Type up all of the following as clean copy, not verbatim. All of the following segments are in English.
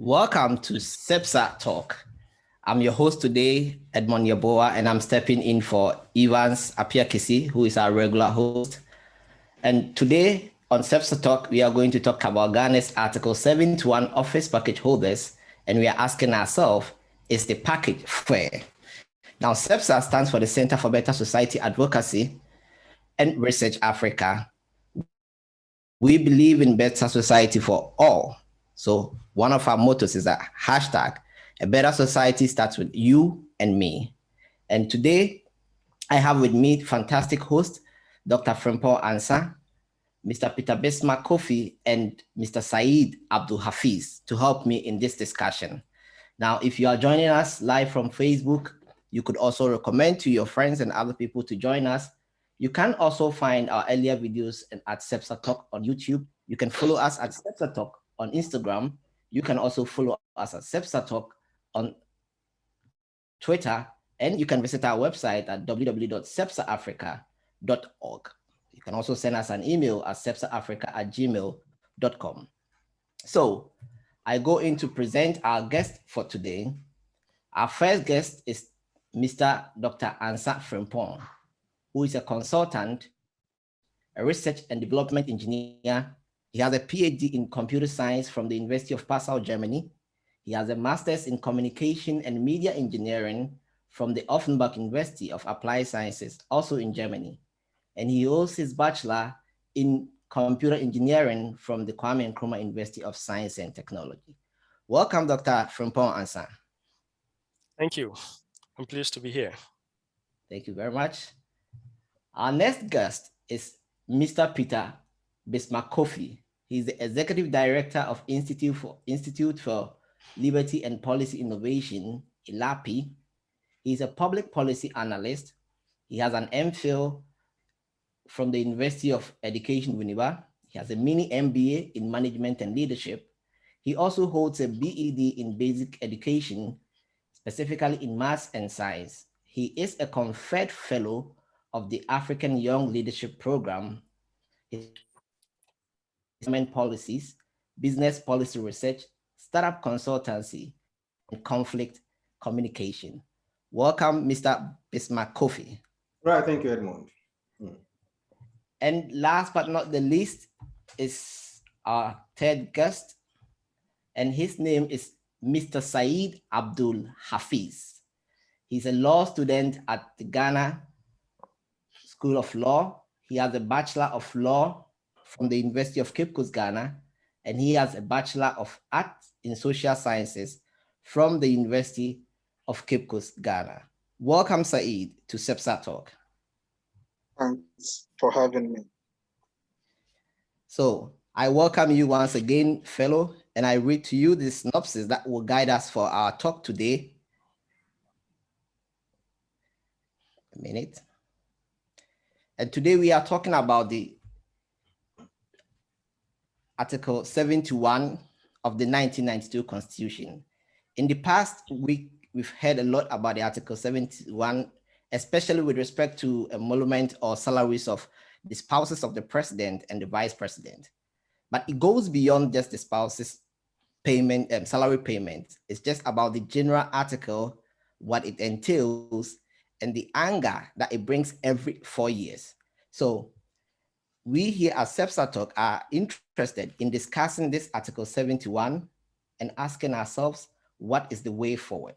Welcome to CEBSAR Talk. I'm your host today, Edmond Yaboa, and I'm stepping in for Evans Apiakisi, who is our regular host. And today on CEBSAR Talk, we are going to talk about Ghana's Article 71 office package holders, and we are asking ourselves, is the package fair? Now, CEBSAR stands for the Center for Better Society Advocacy and Research Africa. We believe in better society for all. So one of our mottos is a better society starts with you and me. And today I have with me fantastic host, Dr. Frimpong Ansah, Mr. Peter Bismarck Kofi, and Mr. Saeed Abdul Hafiz to help me in this discussion. Now, if you are joining us live from Facebook, you could also recommend to your friends and other people to join us. You can also find our earlier videos at CEBSAR Talk on YouTube. You can follow us at CEBSAR Talk on Instagram. You can also follow us at CEBSAR Talk on Twitter, and you can visit our website at www.cebsarafrica.org. You can also send us an email at cebsarafrica@gmail.com. So I go in to present our guest for today. Our first guest is Mr. Dr. Ansah Frimpong, who is a consultant, a research and development engineer. He has a PhD in computer science from the University of Passau, Germany. He has a master's in communication and media engineering from the Offenbach University of Applied Sciences, also in Germany. And he holds his bachelor in computer engineering from the Kwame Nkrumah University of Science and Technology. Welcome, Dr. Frimpong Ansah. Thank you. I'm pleased to be here. Thank you very much. Our next guest is Mr. Peter Bismarck Kofi. He's the Executive Director of Institute for Liberty and Policy Innovation, ILAPI. He's a public policy analyst. He has an MPhil from the University of Education, Winneba. He has a mini MBA in management and leadership. He also holds a BEd in basic education, specifically in maths and science. He is a conferred fellow of the African Young Leadership Program. His policies, business policy research, startup consultancy, and conflict communication. Welcome, Mr. Bismarck Kofi. Right, thank you, Edmond. And last but not the least is our third guest, and his name is Mr. Saeed Abdul Hafiz. He's a law student at the Ghana School of Law. He has a Bachelor of Law from the University of Cape Coast, Ghana, and he has a Bachelor of Arts in Social Sciences from the University of Cape Coast, Ghana. Welcome, Saeed, to CEBSAR Talk. Thanks for having me. So I welcome you once again, fellow, and I read to you the synopsis that will guide us for our talk today. A minute. And today we are talking about the Article 71 of the 1992 Constitution. In the past week, we've heard a lot about the Article 71, especially with respect to emolument or salaries of the spouses of the president and the vice president. But it goes beyond just the spouses' payment and salary payment. It's just about the general article, what it entails, and the anger that it brings every 4 years. So we here at CEBSAR Talk are interested in discussing this Article 71 and asking ourselves, what is the way forward?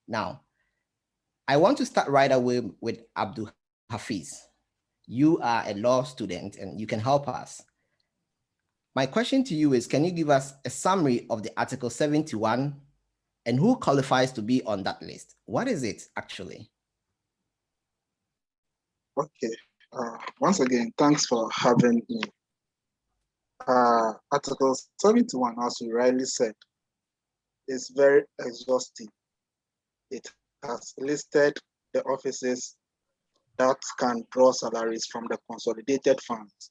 Now, I want to start right away with Abdul Hafiz. You are a law student and you can help us. My question to you is, can you give us a summary of the Article 71 and who qualifies to be on that list? What is it actually? Okay. Once again, thanks for having me. Article 71, as you rightly said, is very exhaustive. It has listed the offices that can draw salaries from the consolidated funds.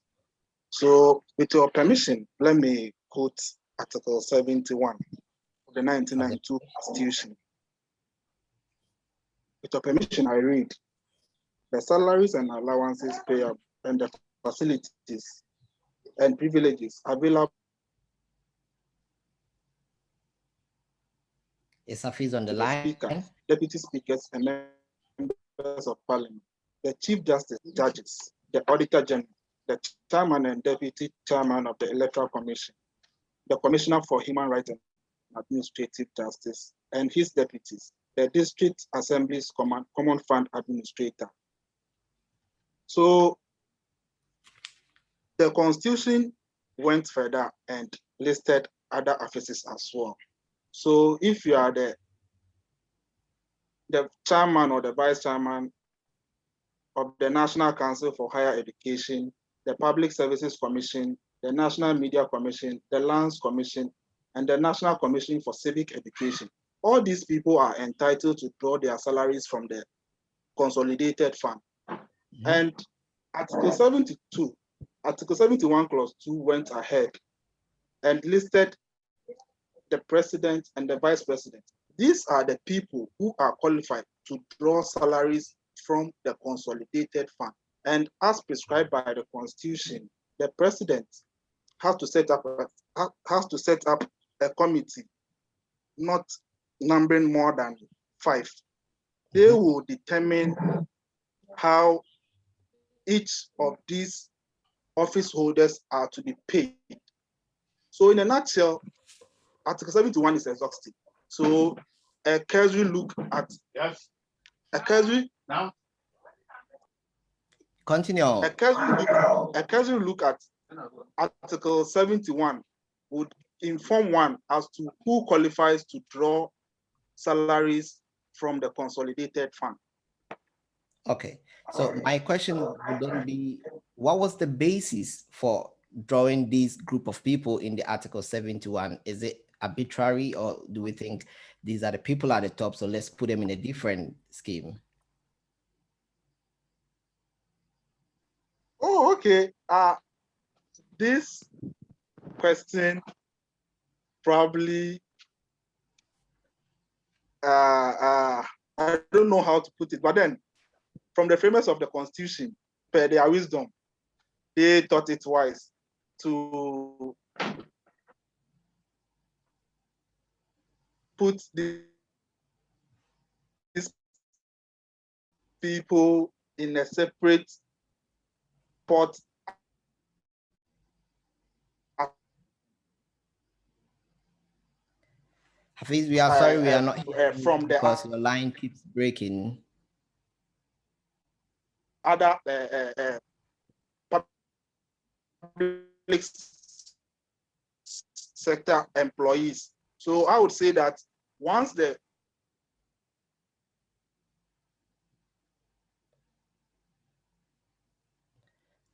So with your permission, let me quote Article 71 of the 1992 Constitution. With your permission, I read, the salaries and allowances payable and the facilities and privileges available Is Hafiz on the to the line? speakers, deputy speakers, and members of parliament, the chief justice, judges, the auditor general, the chairman and deputy chairman of the electoral commission, the commissioner for human rights and administrative justice, and his deputies, the district assembly's common fund administrator. So the constitution went further and listed other offices as well. So if you are the chairman or the vice chairman of the National Council for Higher Education, the Public Services Commission, the National Media Commission, the Lands Commission, and the National Commission for Civic Education, all these people are entitled to draw their salaries from the consolidated fund. Mm-hmm. And Article 72, Article 71 Clause 2 went ahead and listed the president and the vice president. These are the people who are qualified to draw salaries from the consolidated fund. And as prescribed by the Constitution, the president has to set up a committee, not numbering more than 5. They will determine how each of these office holders are to be paid. So in a nutshell, Article 71 is exhaustive. So a cursory look at a cursory now. Continue. A cursory look at Article 71 would inform one as to who qualifies to draw salaries from the consolidated fund. Okay, so my question would then be, what was the basis for drawing this group of people in the Article 71? Is it arbitrary, or do we think these are the people at the top, so let's put them in a different scheme? Oh, okay. This question probably I don't know how to put it, but then from the framers of the Constitution, per their wisdom, they thought it wise to put these people in a separate pot. Hafiz, we are sorry, we are not here from because your line keeps breaking. Other public sector employees. So I would say that once the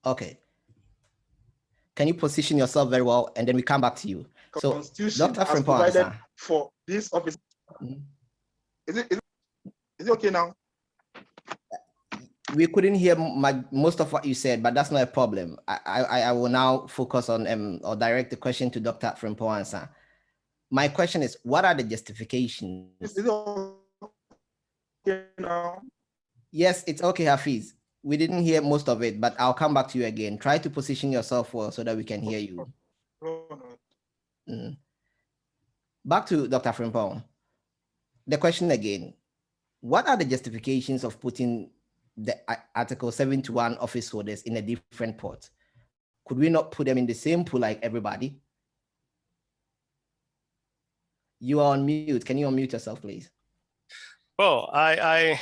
Okay. Can you position yourself very well, and then we come back to you? So, Dr. has provided for this office. Mm-hmm. Is it okay now? We couldn't hear most of what you said, but that's not a problem. I will now focus on or direct the question to Dr. Frimpong. My question is, what are the justifications? Is it okay now? Yes, it's okay, Hafiz. We didn't hear most of it, but I'll come back to you again. Try to position yourself well so that we can hear you. Back to Dr. Frimpong. The question again, what are the justifications of putting the Article 71 office holders in a different pot? Could we not put them in the same pool like everybody? You are on mute. Can you unmute yourself, please? Well, I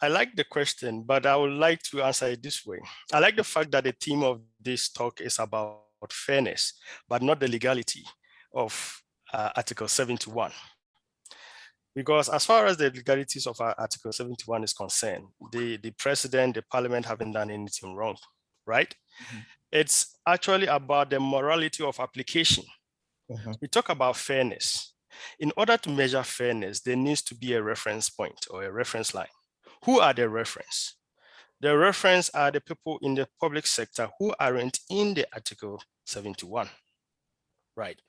like the question, but I would like to answer it this way. I like the fact that the theme of this talk is about fairness, but not the legality of Article 71. Because as far as the legalities of Article 71 is concerned, the president, the parliament haven't done anything wrong, right? Mm-hmm. It's actually about the morality of application. Mm-hmm. We talk about fairness. In order to measure fairness, there needs to be a reference point or a reference line. Who are the reference? The reference are the people in the public sector who aren't in the Article 71, right?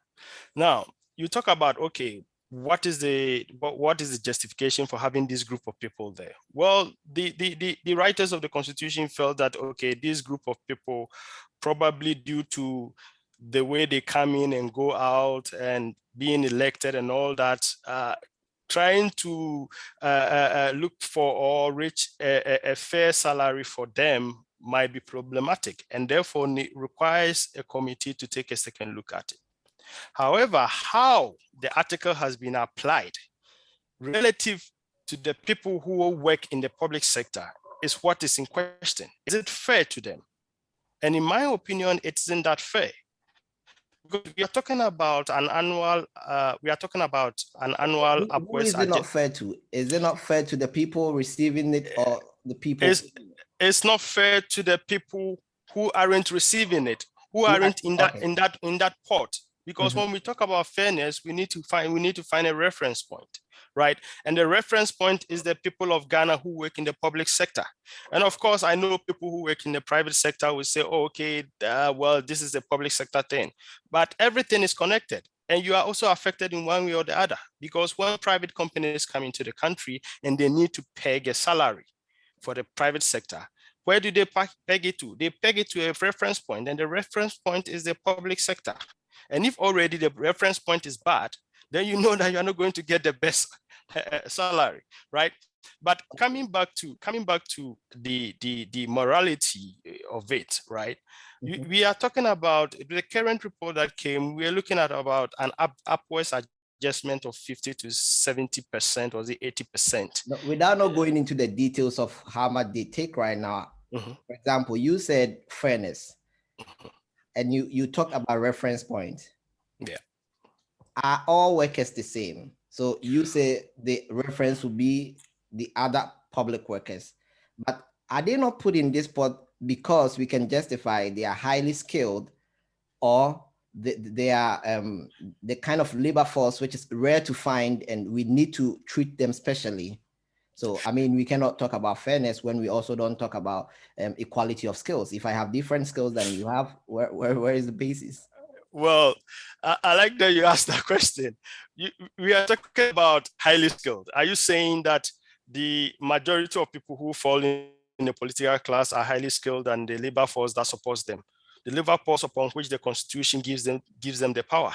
Now, you talk about, okay, what is the justification for having this group of people there? Well, the writers of the Constitution felt that, okay, this group of people, probably due to the way they come in and go out and being elected and all that, trying to look for or reach a fair salary for them might be problematic, and therefore requires a committee to take a second look at it. However, how the article has been applied relative to the people who work in the public sector is what is in question. Is it fair to them? And in my opinion, it isn't that fair. Because we are talking about an annual, Who upwards is it not fair to? Is it not fair to the people receiving it or the people? It's not fair to the people who aren't receiving it, who aren't in that pot. Because when we talk about fairness, we need to find a reference point, right? And the reference point is the people of Ghana who work in the public sector. And of course, I know people who work in the private sector will say, oh, okay, well, this is a public sector thing. But everything is connected. And you are also affected in one way or the other, because when private companies come into the country and they need to peg a salary for the private sector, where do they peg it to? They peg it to a reference point, and the reference point is the public sector. And if already the reference point is bad, then you know that you're not going to get the best salary, right? But coming back to the morality of it, right? We are talking about the current report that came. We are looking at about an upwards adjustment of 50 to 70%, or the 80%. Without not going into the details of how much they take right now, for example, you said fairness, and you talk about reference point. Yeah. Are all workers the same? So you say the reference will be the other public workers, but are they not put in this pot because we can justify they are highly skilled, or they are the kind of labor force which is rare to find and we need to treat them specially? So, I mean, we cannot talk about fairness when we also don't talk about equality of skills. If I have different skills than you have, where is the basis? Well, I like that you asked that question. We are talking about highly skilled. Are you saying that the majority of people who fall in the political class are highly skilled and the labor force that supports them, the labor force upon which the Constitution gives them the power?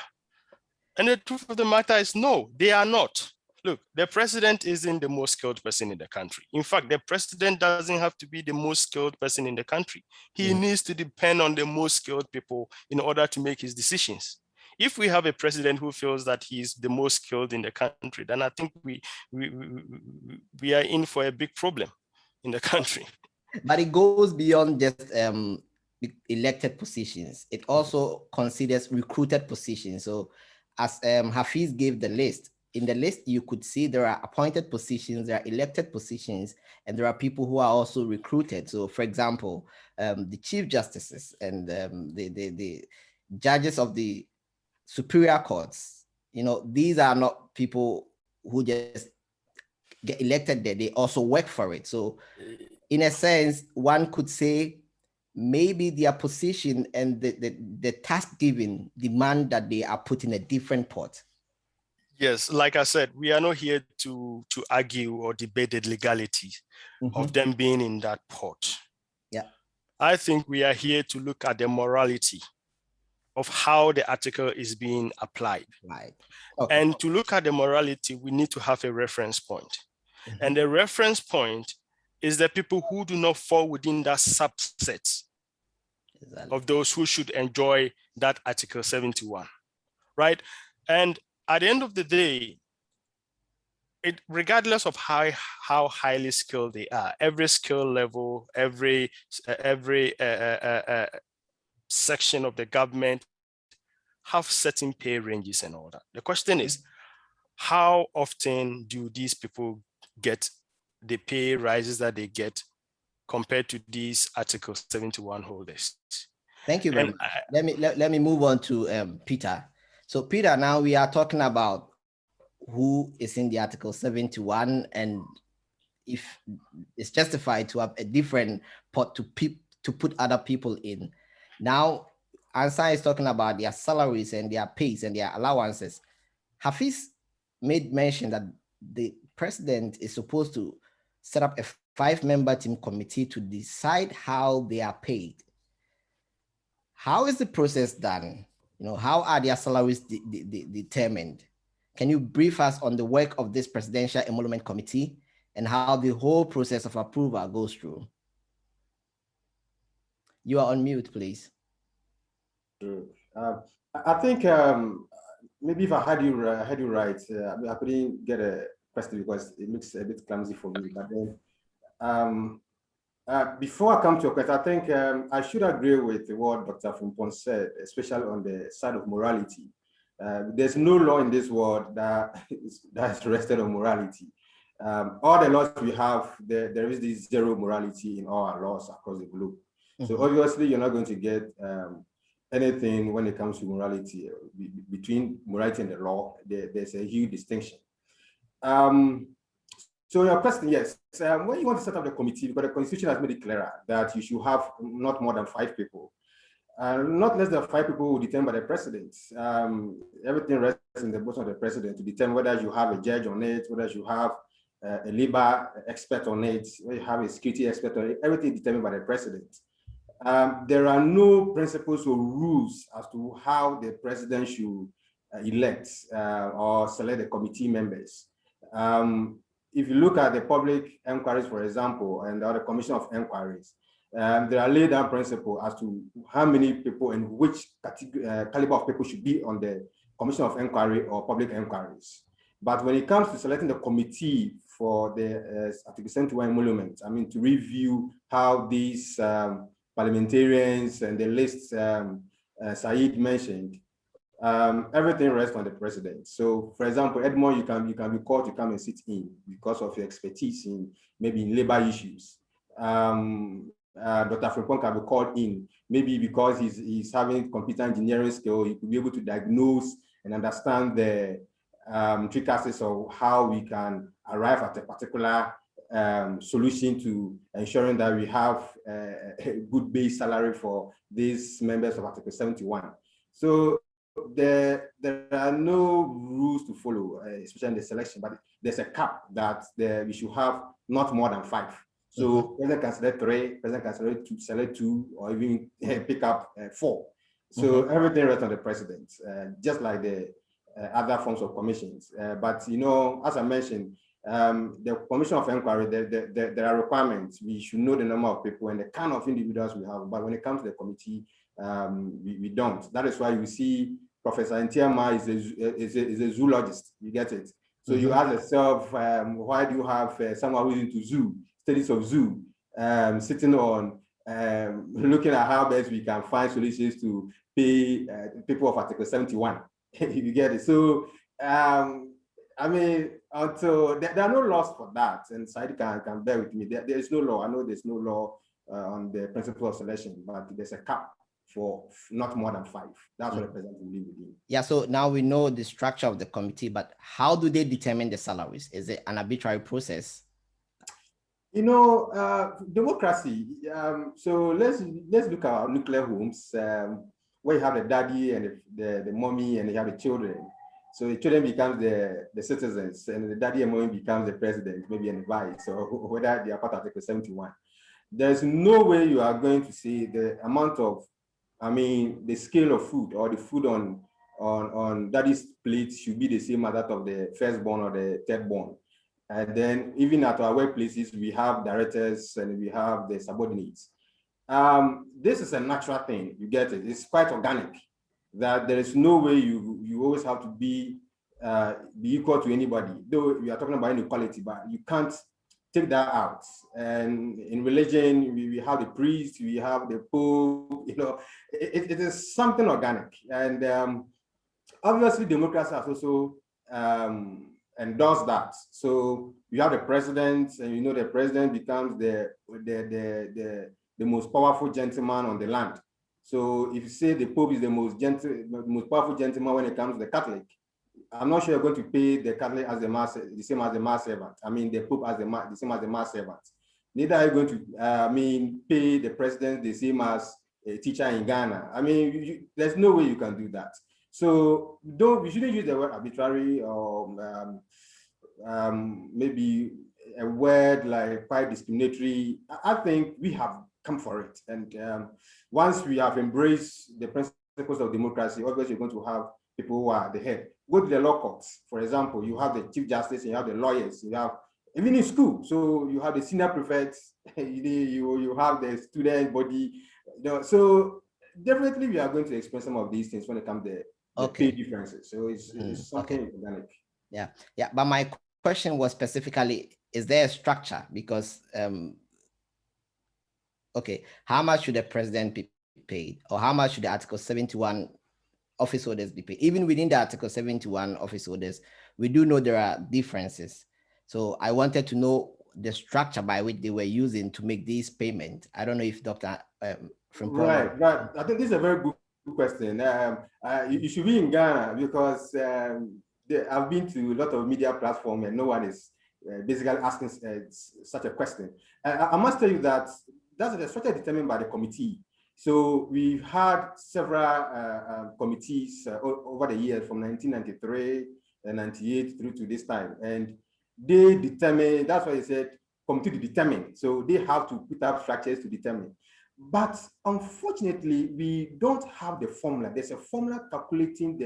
And the truth of the matter is, no, they are not. Look, the president isn't the most skilled person in the country. In fact, the president doesn't have to be the most skilled person in the country. He needs to depend on the most skilled people in order to make his decisions. If we have a president who feels that he's the most skilled in the country, then I think we are in for a big problem in the country. But it goes beyond just elected positions. It also considers recruited positions. So as Hafiz gave the list, in the list, you could see there are appointed positions, there are elected positions, and there are people who are also recruited. So for example, the chief justices and the judges of the superior courts, these are not people who just get elected there. They also work for it. So in a sense, one could say maybe their position and the task given demand that they are put in a different pot. Yes, like I said, we are not here to argue or debate the legality of them being in that pot. Yeah, I think we are here to look at the morality of how the article is being applied. Right. Okay. And to look at the morality, we need to have a reference point. And the reference point is the people who do not fall within that subset of those who should enjoy that Article 71, right? And at the end of the day, regardless of how highly skilled they are, every skill level, every section of the government have certain pay ranges and all that. The question is, how often do these people get the pay rises that they get compared to these Article 71 holders? Thank you very much. Let me move on to Peter. So Peter, now we are talking about who is in the Article 71 and if it's justified to have a different pot to put other people in. Now, Ansa is talking about their salaries and their pays and their allowances. Hafiz made mention that the president is supposed to set up a 5-member team committee to decide how they are paid. How is the process done? How are their salaries determined? Can you brief us on the work of this Presidential Emolument Committee and how the whole process of approval goes through? You are on mute, please. I think maybe if I had you right, I couldn't get a question because it looks a bit clumsy for me. But then, before I come to your question, I think I should agree with what Dr. Frimpong said, especially on the side of morality. There's no law in this world that is rested on morality. All the laws we have, there is this zero morality in all our laws across the globe. So obviously, you're not going to get anything when it comes to morality. Between morality and the law, there's a huge distinction. So your question, yes, when you want to set up the committee, because the Constitution has made it clearer that you should have not more than 5 people. Not less than 5 people will determined by the president. Everything rests in the bosom of the president to determine whether you have a judge on it, whether you have a labor expert on it, whether you have a security expert on it, everything determined by the president. There are no principles or rules as to how the president should elect or select the committee members. If you look at the public inquiries, for example, and the other commission of inquiries, there are laid down principles as to how many people and which caliber of people should be on the commission of inquiry or public inquiries. But when it comes to selecting the committee for the Article 71 emolument, I mean, to review how these parliamentarians and the lists Said mentioned, everything rests on the president. So, for example, Edmond, you can be called to come and sit in because of your expertise in maybe in labor issues. Dr. Frimpong can be called in maybe because he's having computer engineering skill. He could be able to diagnose and understand the intricacies of how we can arrive at a particular solution to ensuring that we have a good base salary for these members of Article 71. So there are no rules to follow, especially in the selection, but there's a cap that we should have not more than 5. So president can select 3, president can select 2, or even pick up 4. So everything rests on the president, just like the other forms of commissions. But you know, as I mentioned, the commission of inquiry, there are requirements. We should know the number of people and the kind of individuals we have. But when it comes to the committee, we don't. That is why you see Professor Ntiama is a zoologist. You get it. So you ask yourself, why do you have someone who's into zoo, studies of zoo, sitting on looking at how best we can find solutions to pay people of Article 71. You get it. So I mean, until there are no laws for that, and Said can bear with me. There is no law. I know there's no law on the principle of selection, but there's a cap for not more than 5. That's what the president will live within. Yeah, so now we know the structure of the committee, but how do they determine the salaries? Is it an arbitrary process? You know, democracy. So let's look at our nuclear homes, where you have the daddy and the mommy, and you have the children. So the children becomes the citizens, and the daddy and mommy becomes the president, maybe and the vice, or whether they are part of Article 71. There's no way you are going to see the amount of, I mean, the scale of food or the food on daddy's plate should be the same as that of the firstborn or the thirdborn. And then even at our workplaces, we have directors and we have the subordinates. This is a natural thing, you get it. It's quite organic, that there is no way you always have to be equal to anybody. Though we are talking about inequality, but you can't take that out. And in religion, we have the priest, we have the pope, you know, it is something organic. And obviously democracy has also endorsed that. So you have the president, and you know the president becomes the most powerful gentleman on the land. So if you say the Pope is the most powerful gentleman when it comes to the Catholic, I'm not sure you're going to pay the Catholic as the same as the mass servant. I mean, the Pope as the same as the mass servant. Neither are you going to, pay the president the same as a teacher in Ghana. I mean, there's no way you can do that. So we shouldn't use the word arbitrary or maybe a word like quite discriminatory. I think we have come for it. And once we have embraced the principles of democracy, obviously you're going to have people who are the head. go to the law courts. For example, you have the chief justice, you have the lawyers, you have even in school. So you have the senior prefects, you have the student body. So definitely we are going to explain some of these things when it comes to the pay differences. So it's something organic. Yeah. But my question was specifically, is there a structure? Because how much should the president be paid, or how much should the Article 71 office holders be paid? Even within the Article 71 office holders, we do know there are differences. So I wanted to know the structure by which they were using to make these payments. I don't know if Dr. Right. I think this is a very good question. You should be in Ghana, because I've been to a lot of media platforms and no one is basically asking such a question. I must tell you that that's the structure determined by the committee. So we've had several committees over the years from 1993 and 98 through to this time. And they determine, that's why I said committee to determine. So they have to put up structures to determine. But unfortunately, we don't have the formula. There's a formula calculating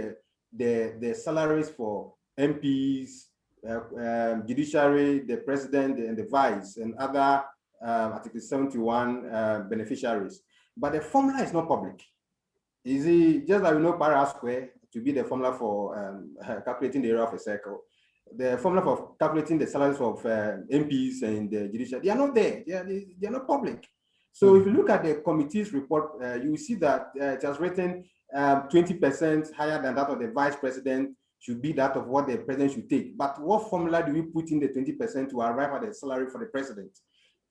the salaries for MPs, judiciary, the president and the vice, and other Article 71 beneficiaries. But the formula is not public. Is it just like we know pi r square to be the formula for calculating the area of a circle? The formula for calculating the salaries of MPs and the judiciary, they are not there. They are not public. So if you look at the committee's report, you will see that it has written 20% higher than that of the vice president should be that of what the president should take. But what formula do we put in the 20% to arrive at the salary for the president?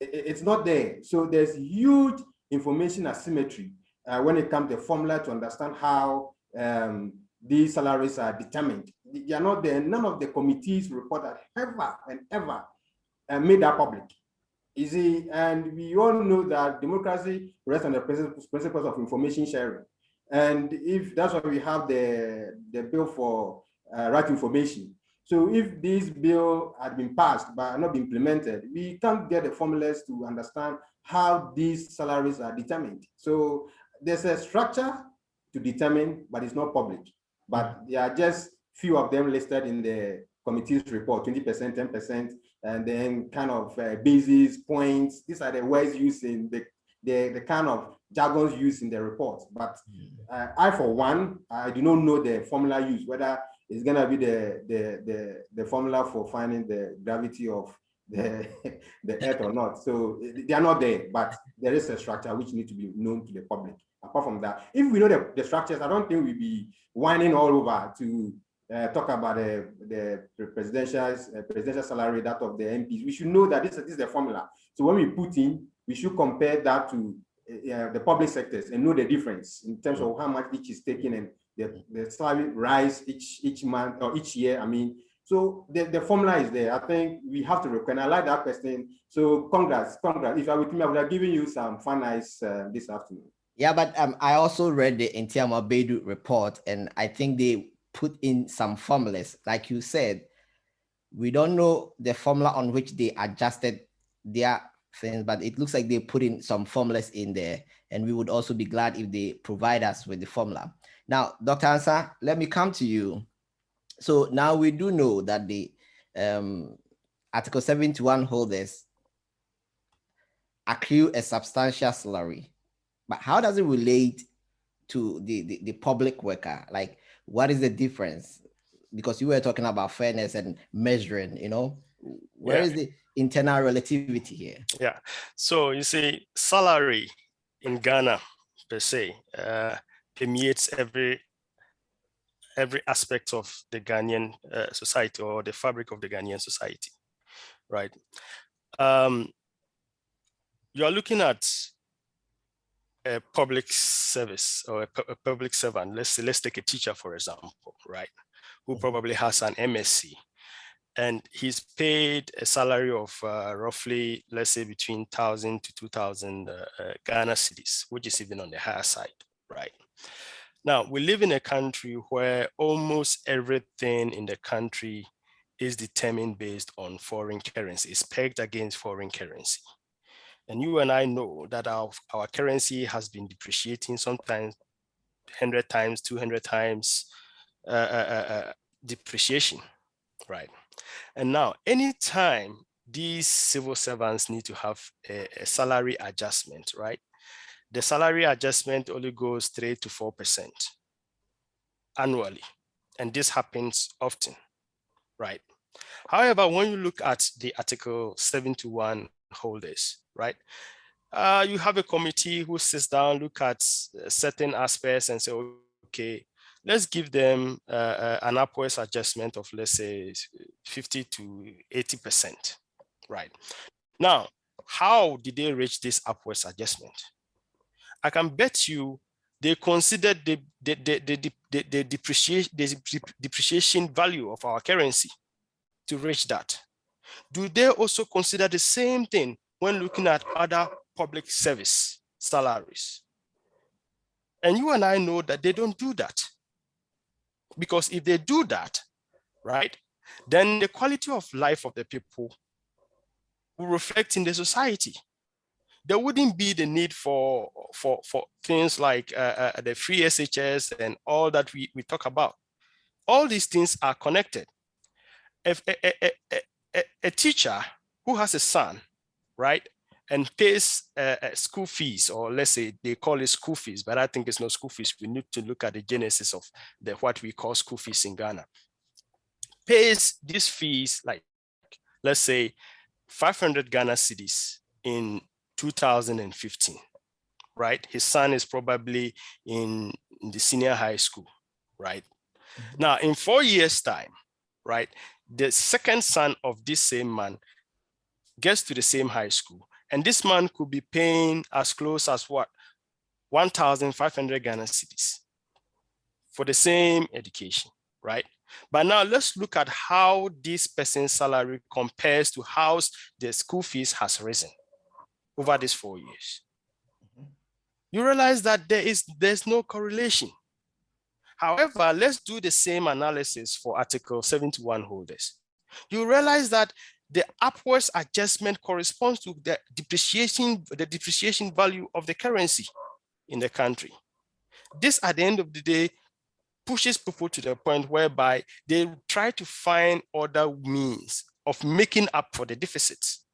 It's not there. So there's huge information asymmetry when it comes to the formula to understand how these salaries are determined. They are not there. None of the committees report that ever made that public. Easy, and we all know that democracy rests on the principles of information sharing. And if that's why we have the bill for right information. So if this bill had been passed but not been implemented, we can't get the formulas to understand how these salaries are determined. So there's a structure to determine, but it's not public. But there are just few of them listed in the committee's report, 20%, 10%, and then kind of basis, points. These are the words used in the kind of jargons used in the report. But I, for one, I do not know the formula used, whether it's gonna be the formula for finding the gravity of the earth or not. So they are not there, but there is a structure which needs to be known to the public. Apart from that, if we know the structures, I don't think we'll be whining all over to talk about the presidential salary, that of the MPs. We should know that this is the formula. So when we put in, we should compare that to the public sectors and know the difference in terms of how much each is taking and the salary rise each month or each year. I mean, so the formula is there. I think we have to recognize. I like that question. So congrats. If I were with me, I would have given you some fun ice this afternoon. Yeah, but I also read the Ntiama Bedu report, and I think they put in some formulas. Like you said, we don't know the formula on which they adjusted their things, but it looks like they put in some formulas in there, and we would also be glad if they provide us with the formula. Now, Dr. Ansah, let me come to you. So now we do know that the Article 71 holders accrue a substantial salary, but how does it relate to the public worker? Like, what is the difference? Because you were talking about fairness and measuring, where is the internal relativity here? Yeah, so you see, salary in Ghana per se permeates every aspect of the Ghanaian society, or the fabric of the Ghanaian society, right? You are looking at a public service or a public servant. Let's take a teacher, for example, right? Who probably has an MSc, and he's paid a salary of roughly, let's say, between 1,000 to 2,000 Ghana cedis, which is even on the higher side, right? Now, we live in a country where almost everything in the country is determined based on foreign currency. It's pegged against foreign currency. And you and I know that our currency has been depreciating, sometimes 100 times, 200 times depreciation, right? And now, anytime these civil servants need to have a salary adjustment, right? The salary adjustment only goes 3 to 4% annually. And this happens often, right? However, when you look at the Article 71 holders, right? You have a committee who sits down, look at certain aspects and say, okay, let's give them an upwards adjustment of, let's say, 50 to 80%, right? Now, how did they reach this upwards adjustment? I can bet you they considered the depreciation value of our currency to reach that. Do they also consider the same thing when looking at other public service salaries? And you and I know that they don't do that. Because if they do that, right, then the quality of life of the people will reflect in the society. There wouldn't be the need for things like the free SHS and all that we talk about. All these things are connected. If a teacher who has a son, right, and pays school fees, or let's say they call it school fees, but I think it's not school fees. We need to look at the genesis of what we call school fees in Ghana. Pays these fees, like, let's say 500 Ghana cedis in 2015, right? His son is probably in the senior high school, right? Mm-hmm. Now, in 4 years' time, right, the second son of this same man gets to the same high school, and this man could be paying as close as what? 1,500 Ghana cedis for the same education, right? But now let's look at how this person's salary compares to how the school fees has risen over these 4 years. Mm-hmm. You realize that there's no correlation. However, let's do the same analysis for Article 71 holders. You realize that the upwards adjustment corresponds to the depreciation value of the currency in the country. This, at the end of the day, pushes people to the point whereby they try to find other means of making up for the deficits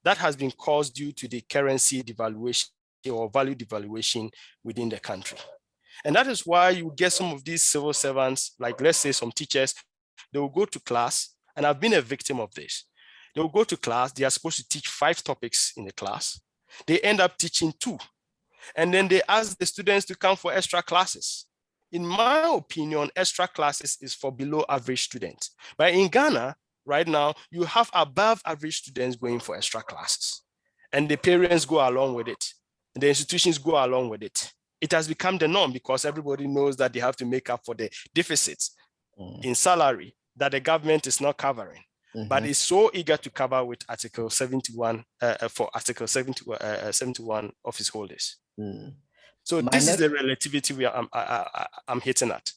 that has been caused due to the currency devaluation or value devaluation within the country. And that is why you get some of these civil servants, like let's say some teachers, they will go to class, and I've been a victim of this. They will go to class, they are supposed to teach 5 topics in the class. They end up teaching 2. And then they ask the students to come for extra classes. In my opinion, extra classes is for below average students. But in Ghana, right now, you have above average students going for extra classes. And the parents go along with it. And the institutions go along with it. It has become the norm because everybody knows that they have to make up for the deficits in salary that the government is not covering. Mm-hmm. But is so eager to cover with Article 71 for Article 71 office holders. Mm. So this is the relativity I'm hitting at.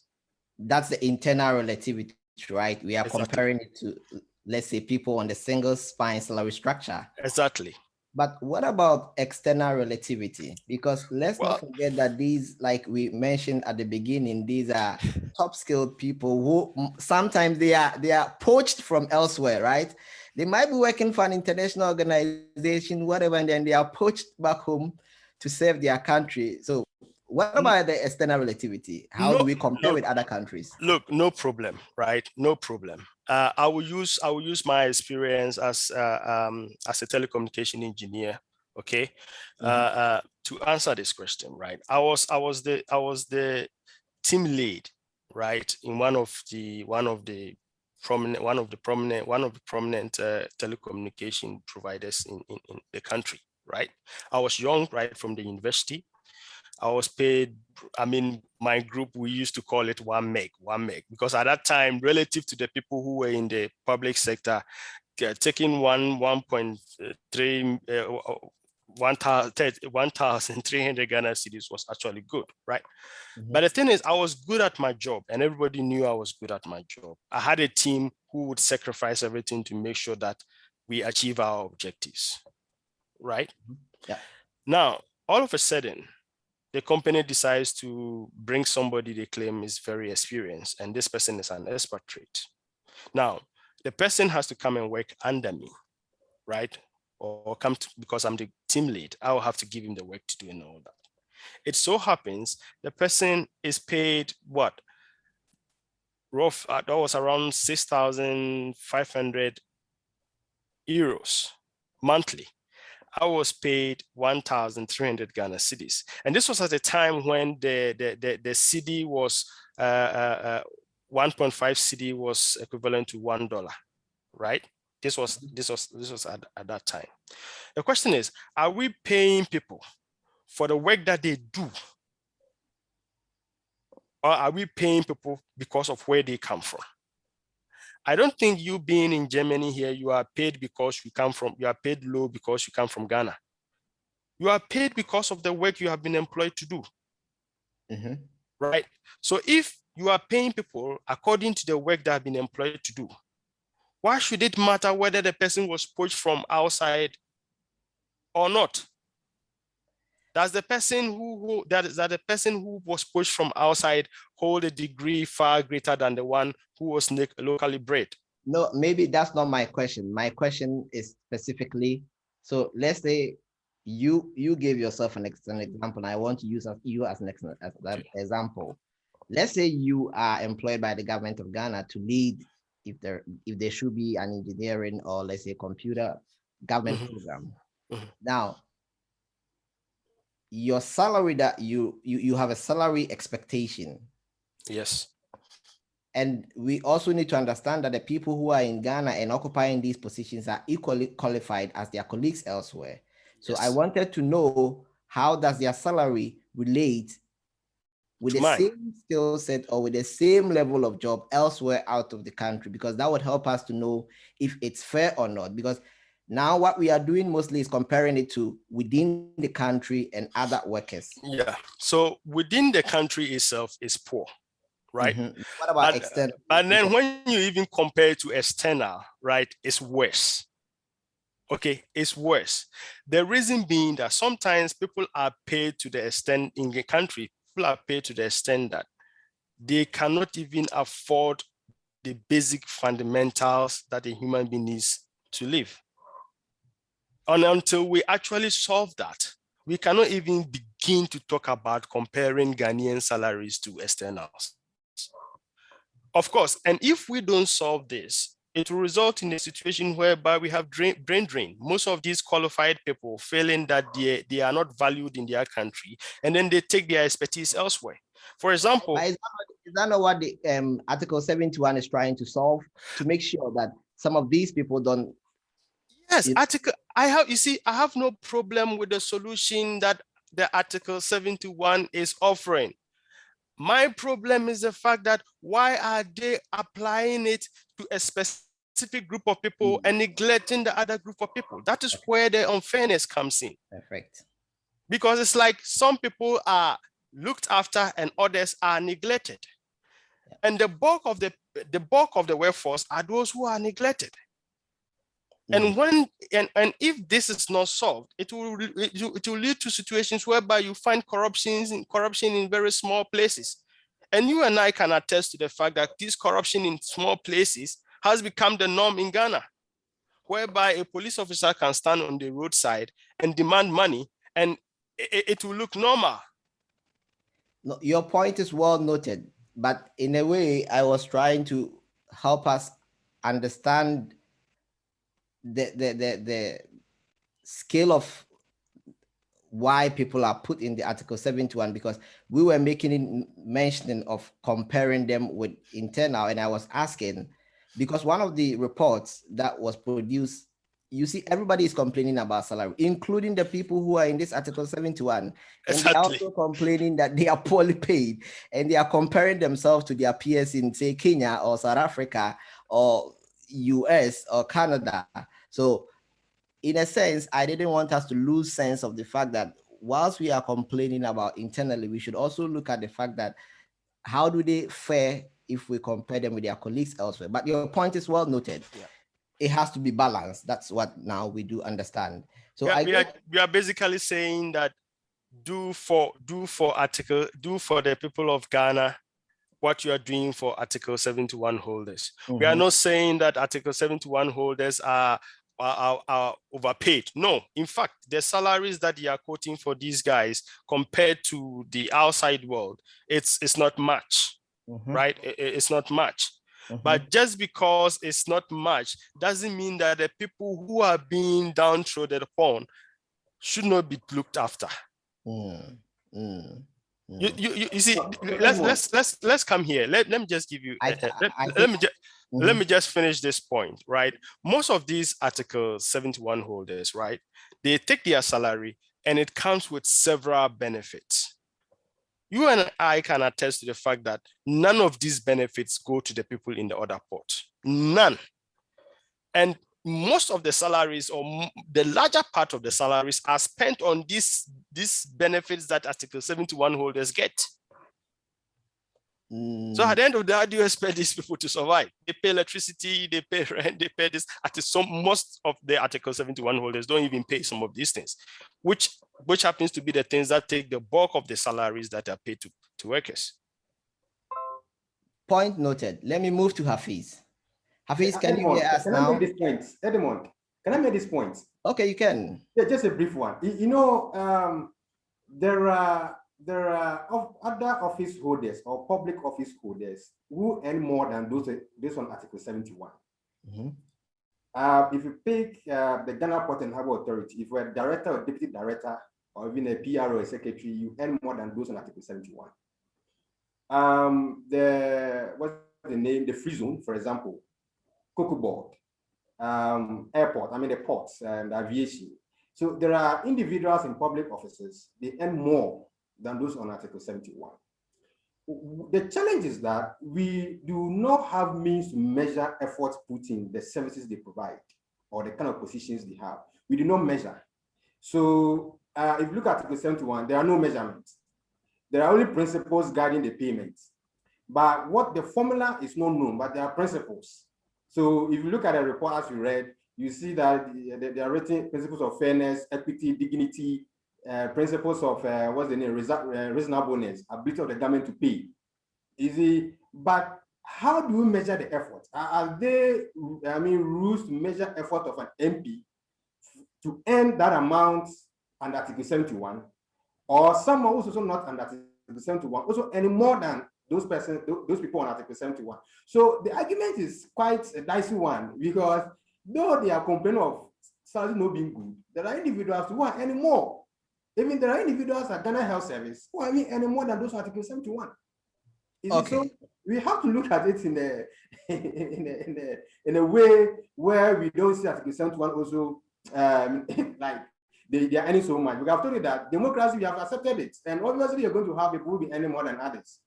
That's the internal relativity, right? We are comparing it to, let's say, people on the single spine salary structure. Exactly. But what about external relativity? Because let's not forget that these, like we mentioned at the beginning, these are top skilled people who sometimes they are poached from elsewhere, right? They might be working for an international organization, whatever, and then they are poached back home to serve their country. So what about the external relativity? How do we compare with other countries? Look, no problem, right? No problem. I will use my experience as a telecommunication engineer, okay, to answer this question, right? I was the team lead, right, in one of the prominent telecommunication providers in the country, right? I was young, right, from the university. I was paid, I mean, my group, we used to call it 1 meg, because at that time, relative to the people who were in the public sector, taking 1.3, 1,300 Ghana cedis was actually good, right? Mm-hmm. But the thing is, I was good at my job and everybody knew I was good at my job. I had a team who would sacrifice everything to make sure that we achieve our objectives, right? Mm-hmm. Yeah. Now, all of a sudden, the company decides to bring somebody they claim is very experienced, and this person is an expatriate. Now, the person has to come and work under me, right? Or come to, because I'm the team lead, I'll have to give him the work to do and all that. It so happens the person is paid what? That was around 6,500 euros monthly. I was paid 1,300 Ghana cedis. And this was at a time when the cedi was 1.5 cedi was equivalent to $1, right? This was at that time. The question is, are we paying people for the work that they do? Or are we paying people because of where they come from? I don't think you being in Germany here, you are paid because you are paid low because you come from Ghana. You are paid because of the work you have been employed to do, right? So if you are paying people according to the work that have been employed to do, why should it matter whether the person was poached from outside or not? Does the person who the person who was poached from outside hold a degree far greater than the one who was locally bred? No, maybe that's not my question. My question is specifically, so let's say you gave yourself an example, and I want to use you as an example. Let's say you are employed by the government of Ghana to lead, if there should be an engineering or let's say computer government program. Now, your salary that you have a salary expectation. Yes. And we also need to understand that the people who are in Ghana and occupying these positions are equally qualified as their colleagues elsewhere. So I wanted to know, how does their salary relate with the same skill set or with the same level of job elsewhere out of the country? Because that would help us to know if it's fair or not. Because now what we are doing mostly is comparing it to within the country and other workers. Yeah. So within the country itself is poor, right? What about external? And then when you even compare it to external, right, it's worse. Okay, it's worse. The reason being that sometimes people are paid to the extent in the country, people are paid to the extent that they cannot even afford the basic fundamentals that a human being needs to live. And until we actually solve that, we cannot even begin to talk about comparing Ghanaian salaries to externals. Of course, and if we don't solve this, it will result in a situation whereby we have brain drain. Most of these qualified people feeling that they are not valued in their country, and then they take their expertise elsewhere. For example, is that not what the Article 71 is trying to solve, to make sure that some of these people don't? Yes, I have no problem with the solution that the Article 71 is offering. My problem is the fact that why are they applying it to a specific group of people and neglecting the other group of people? That is where the unfairness comes in. Perfect. Because it's like some people are looked after and others are neglected. Yeah. And the bulk of the workforce are those who are neglected. And if this is not solved, it will lead to situations whereby you find corruption in very small places. And you and I can attest to the fact that this corruption in small places has become the norm in Ghana, whereby a police officer can stand on the roadside and demand money, and it will look normal. No, your point is well noted, but in a way, I was trying to help us understand the scale of why people are put in the Article 71, because we were making mention of comparing them with internal, and I was asking, because one of the reports that was produced, you see, everybody is complaining about salary, including the people who are in this Article 71, and they're also complaining that they are poorly paid, and they are comparing themselves to their peers in, say, Kenya or South Africa or US or Canada. So in a sense, I didn't want us to lose sense of the fact that whilst we are complaining about internally, we should also look at the fact that how do they fare if we compare them with their colleagues elsewhere. But your point is well noted. Yeah. It has to be balanced. That's what now we do understand. So we are basically saying that do for the people of Ghana what you are doing for Article 71 holders. We are not saying that Article 71 holders are overpaid. No, in fact, the salaries that you are quoting for these guys compared to the outside world, it's not much, right? It's not much. But just because it's not much doesn't mean that the people who are being downtrodden upon should not be looked after. You see, let's come here. Let me just give you. Let me just finish this point, right? Most of these Article 71 holders, right? They take their salary and it comes with several benefits. You and I can attest to the fact that none of these benefits go to the people in the other pot. None. And most of the salaries, or the larger part of the salaries, are spent on these benefits that Article 71 holders get. So at the end of the day, how do you expect these people to survive? They pay electricity, they pay rent, they pay this. Most of the Article 71 holders don't even pay some of these things, which happens to be the things that take the bulk of the salaries that are paid to workers. Point noted. Let me move to Hafiz. Hafiz, can you hear us now? Can I make this point? Edmond, can I make this point? Okay, you can. Yeah, just a brief one. You know, there are other office holders or public office holders who earn more than those based on Article 71. If you pick the Ghana Port and Harbour Authority, if you're a director or deputy director, or even a PR or a secretary, you earn more than those on Article 71. What's the name? The free zone, for example, Cocoa Board, airport, the ports and aviation. So there are individuals in public offices, they earn more than those on Article 71. The challenge is that we do not have means to measure efforts put in the services they provide or the kind of positions they have. We do not measure. So if you look at Article 71, there are no measurements. There are only principles guiding the payments. But what the formula is not known, but there are principles. So if you look at the report as you read, you see that there are written principles of fairness, equity, dignity, principles of reasonableness, ability of the government to pay. Easy, but how do we measure the effort? Are there, rules to measure effort of an MP to earn that amount under Article 71, or someone who's also not under Article 71, also any more than those people on Article 71? So the argument is quite a dicey one, because though they are complaining of salaries not being good, there are individuals who are earning more. Even there are individuals at Ghana Health Service who are earning more than those Article 71. Okay. So we have to look at it in a way where we don't see Article 71 also like they are earning so much. We have told you that democracy, we have accepted it, and obviously you're going to have people who will be earning more than others.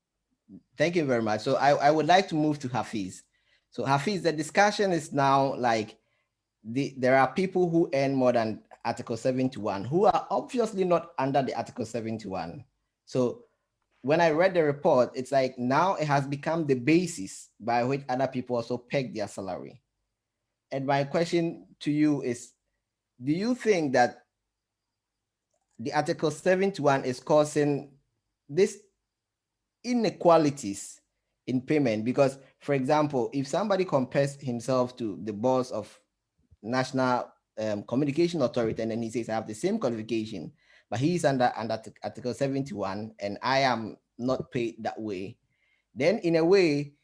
Thank you very much. So I would like to move to Hafiz. So Hafiz, the discussion is now like there are people who earn more than Article 71 who are obviously not under the Article 71. So when I read the report, it's like now it has become the basis by which other people also peg their salary. And my question to you is, do you think that the Article 71 is causing these inequalities in payment? Because, for example, if somebody compares himself to the boss of National Communication Authority, and then he says, I have the same qualification, but he's under Article 71, and I am not paid that way, then in a way,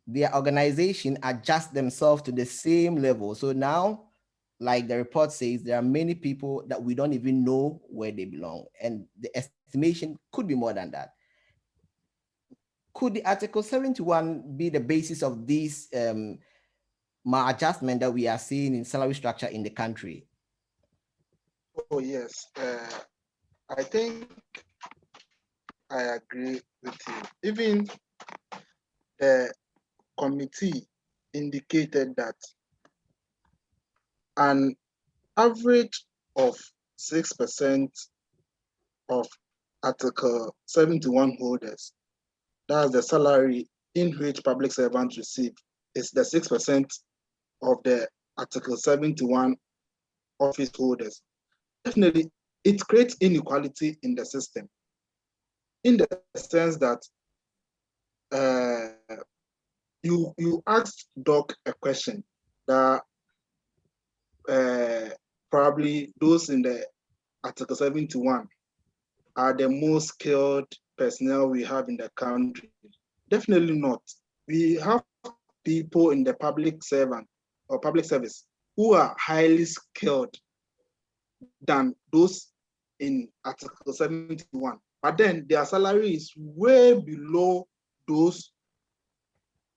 their organization adjusts themselves to the same level. So now, like the report says, there are many people that we don't even know where they belong, and the estimation could be more than that. Could the Article 71 be the basis of this maladjustment that we are seeing in salary structure in the country? Oh, yes. I think I agree with you. Even the committee indicated that an average of 6% of Article 71 holders, that's the salary in which public servants receive, is the 6% of the Article 71 office holders. Definitely, it creates inequality in the system, in the sense that you asked Doc a question that probably those in the Article 71 are the most skilled personnel we have in the country. Definitely not. We have people in the public servant or public service who are highly skilled than those in Article 71. But then their salary is way below those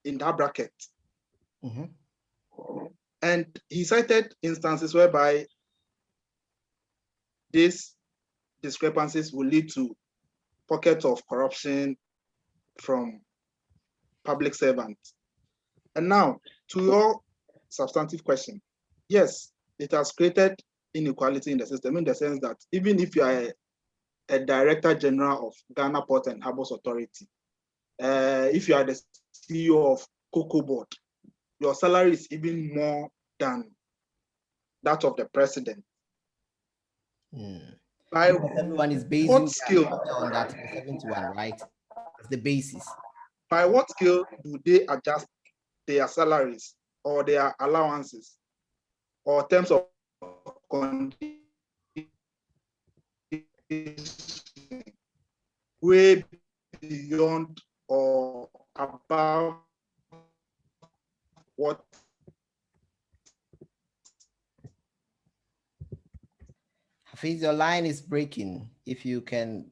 in that bracket. Mm-hmm. And he cited instances whereby these discrepancies will lead to pockets of corruption from public servants. And now, to your substantive question, yes, it has created inequality in the system, in the sense that even if you are a director general of Ghana Port and Harbors Authority, if you are the CEO of Cocoa Board, your salary is even more than that of the president. By Everyone is basing what skill on that 71, right? That's the basis. By what skill do they adjust their salaries or their allowances or terms of condition way beyond or above what? Hafiz, your line is breaking. If you can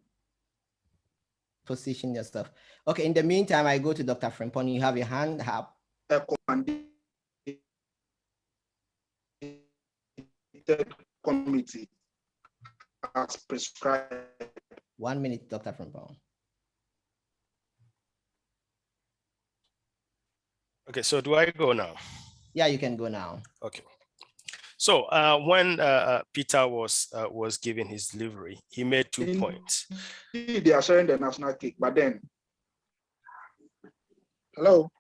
position yourself. Okay, in the meantime, I go to Dr. Frimpong. You have your hand up. A committee as prescribed. 1 minute, Dr. Frimpong. Okay, so do I go now? Yeah, you can go now. Okay. So when Peter was giving his delivery, he made 2 points. They are sharing the national cake, but then, hello.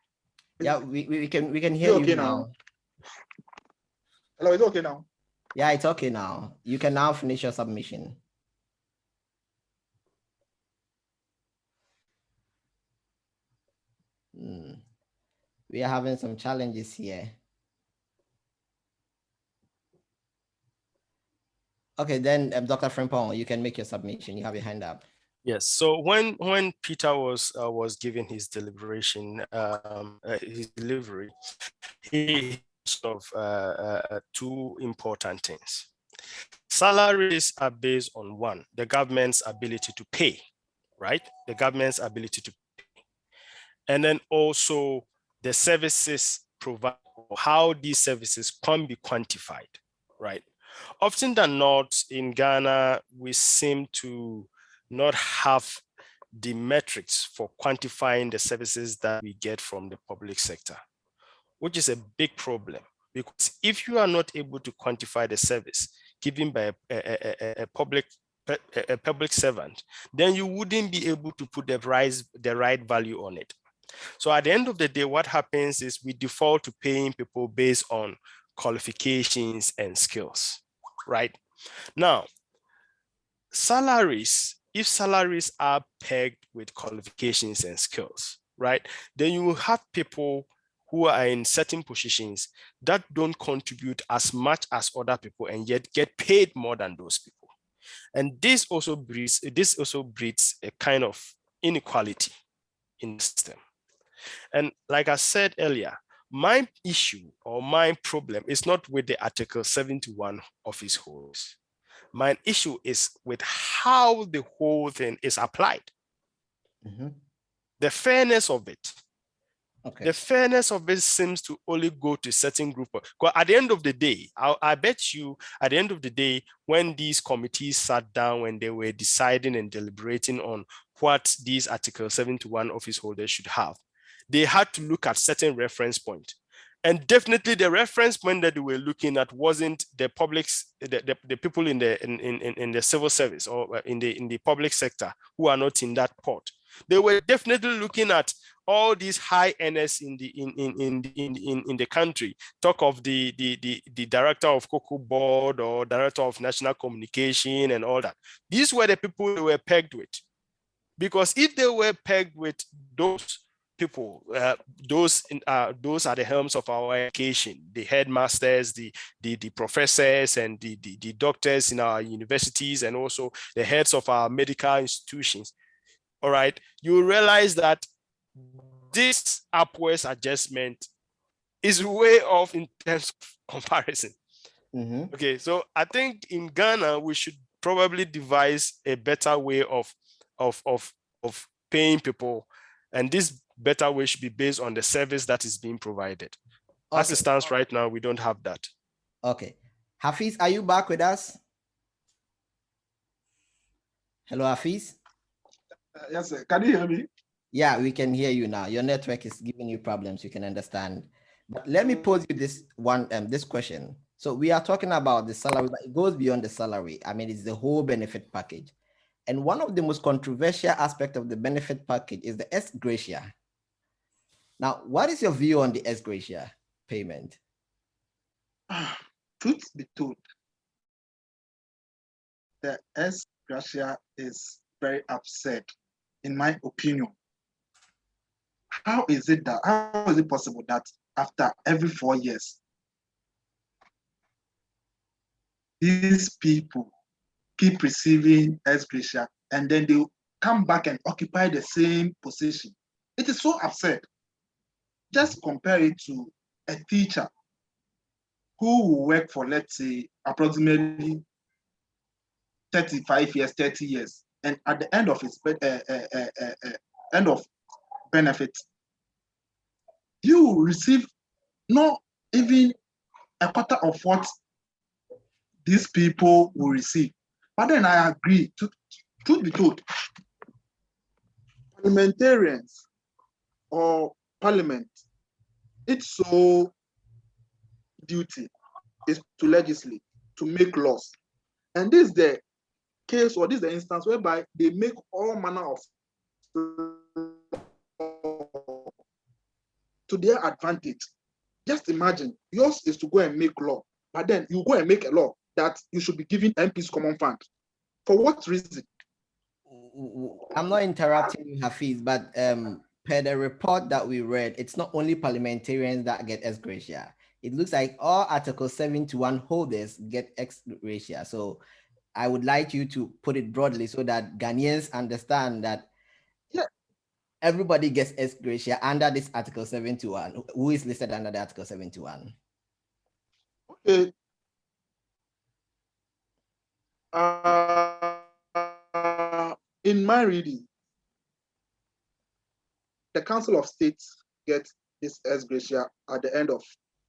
Yeah, we can hear you now. Hello, is it okay now? Yeah, it's okay now. You can now finish your submission. We are having some challenges here. Okay, then Dr. Frimpong, you can make your submission. You have your hand up. Yes. So when Peter was giving his deliberation, his delivery, he sort of 2 important things. Salaries are based on, 1, the government's ability to pay, right? The government's ability to pay, and then also the services provided, how these services can be quantified, right? Often than not, in Ghana, we seem to not have the metrics for quantifying the services that we get from the public sector, which is a big problem, because if you are not able to quantify the service given by a public servant, then you wouldn't be able to put the right value on it. So at the end of the day, what happens is we default to paying people based on qualifications and skills, right? Now, salaries, if salaries are pegged with qualifications and skills, right, then you will have people who are in certain positions that don't contribute as much as other people and yet get paid more than those people. And this also breeds a kind of inequality in the system. And like I said earlier, my issue or my problem is not with the Article 71 office holders. My issue is with how the whole thing is applied. The fairness of it. Okay. The fairness of it seems to only go to a certain group. Because at the end of the day, I bet you, at the end of the day, when these committees sat down, when they were deciding and deliberating on what these Article 71 office holders should have, they had to look at certain reference point. And definitely the reference point that they were looking at wasn't the public's, the people in the civil service or in the public sector who are not in that pot. They were definitely looking at all these high earners in the country. Talk of the director of Cocoa Board or director of national communication and all that. These were the people they were pegged with. Because if they were pegged with those people, those are the helms of our education, the headmasters, the professors, and the doctors in our universities, and also the heads of our medical institutions. All right, you realize that this upwards adjustment is way off in terms of comparison. Mm-hmm. Okay, so I think in Ghana we should probably devise a better way of paying people, and this better way should be based on the service that is being provided. Okay. As it stands right now, we don't have that. Okay. Hafiz, are you back with us? Hello, Hafiz? Yes, sir. Can you hear me? Yeah, we can hear you now. Your network is giving you problems. You can understand. But let me pose you this this question. So we are talking about the salary, but it goes beyond the salary. I mean, it's the whole benefit package. And one of the most controversial aspects of the benefit package is the ex gratia. Now, what is your view on the ex gratia payment? Truth be told, the ex gratia is very absurd, in my opinion. How is it possible that after every 4 years, these people keep receiving ex gratia and then they come back and occupy the same position? It is so absurd. Just compare it to a teacher who will work for, let's say, approximately 35 years, 30 years, and at the end of his end of benefit, you will receive not even a quarter of what these people will receive. But then I agree, truth be told, parliamentarians or parliament, its sole duty is to legislate, to make laws. And this is the case, or this is the instance whereby they make all manner of to their advantage. Just imagine, yours is to go and make law, but then you go and make a law that you should be giving MPs common fund. For what reason? I'm not interrupting you, Hafiz, but per the report that we read, it's not only parliamentarians that get ex gratia. It looks like all Article 71 holders get ex gratia. So I would like you to put it broadly so that Ghanaians understand that everybody gets ex gratia under this Article 71. Who is listed under the Article 71? Okay. In my reading, the Council of States gets this ex gratia at the end of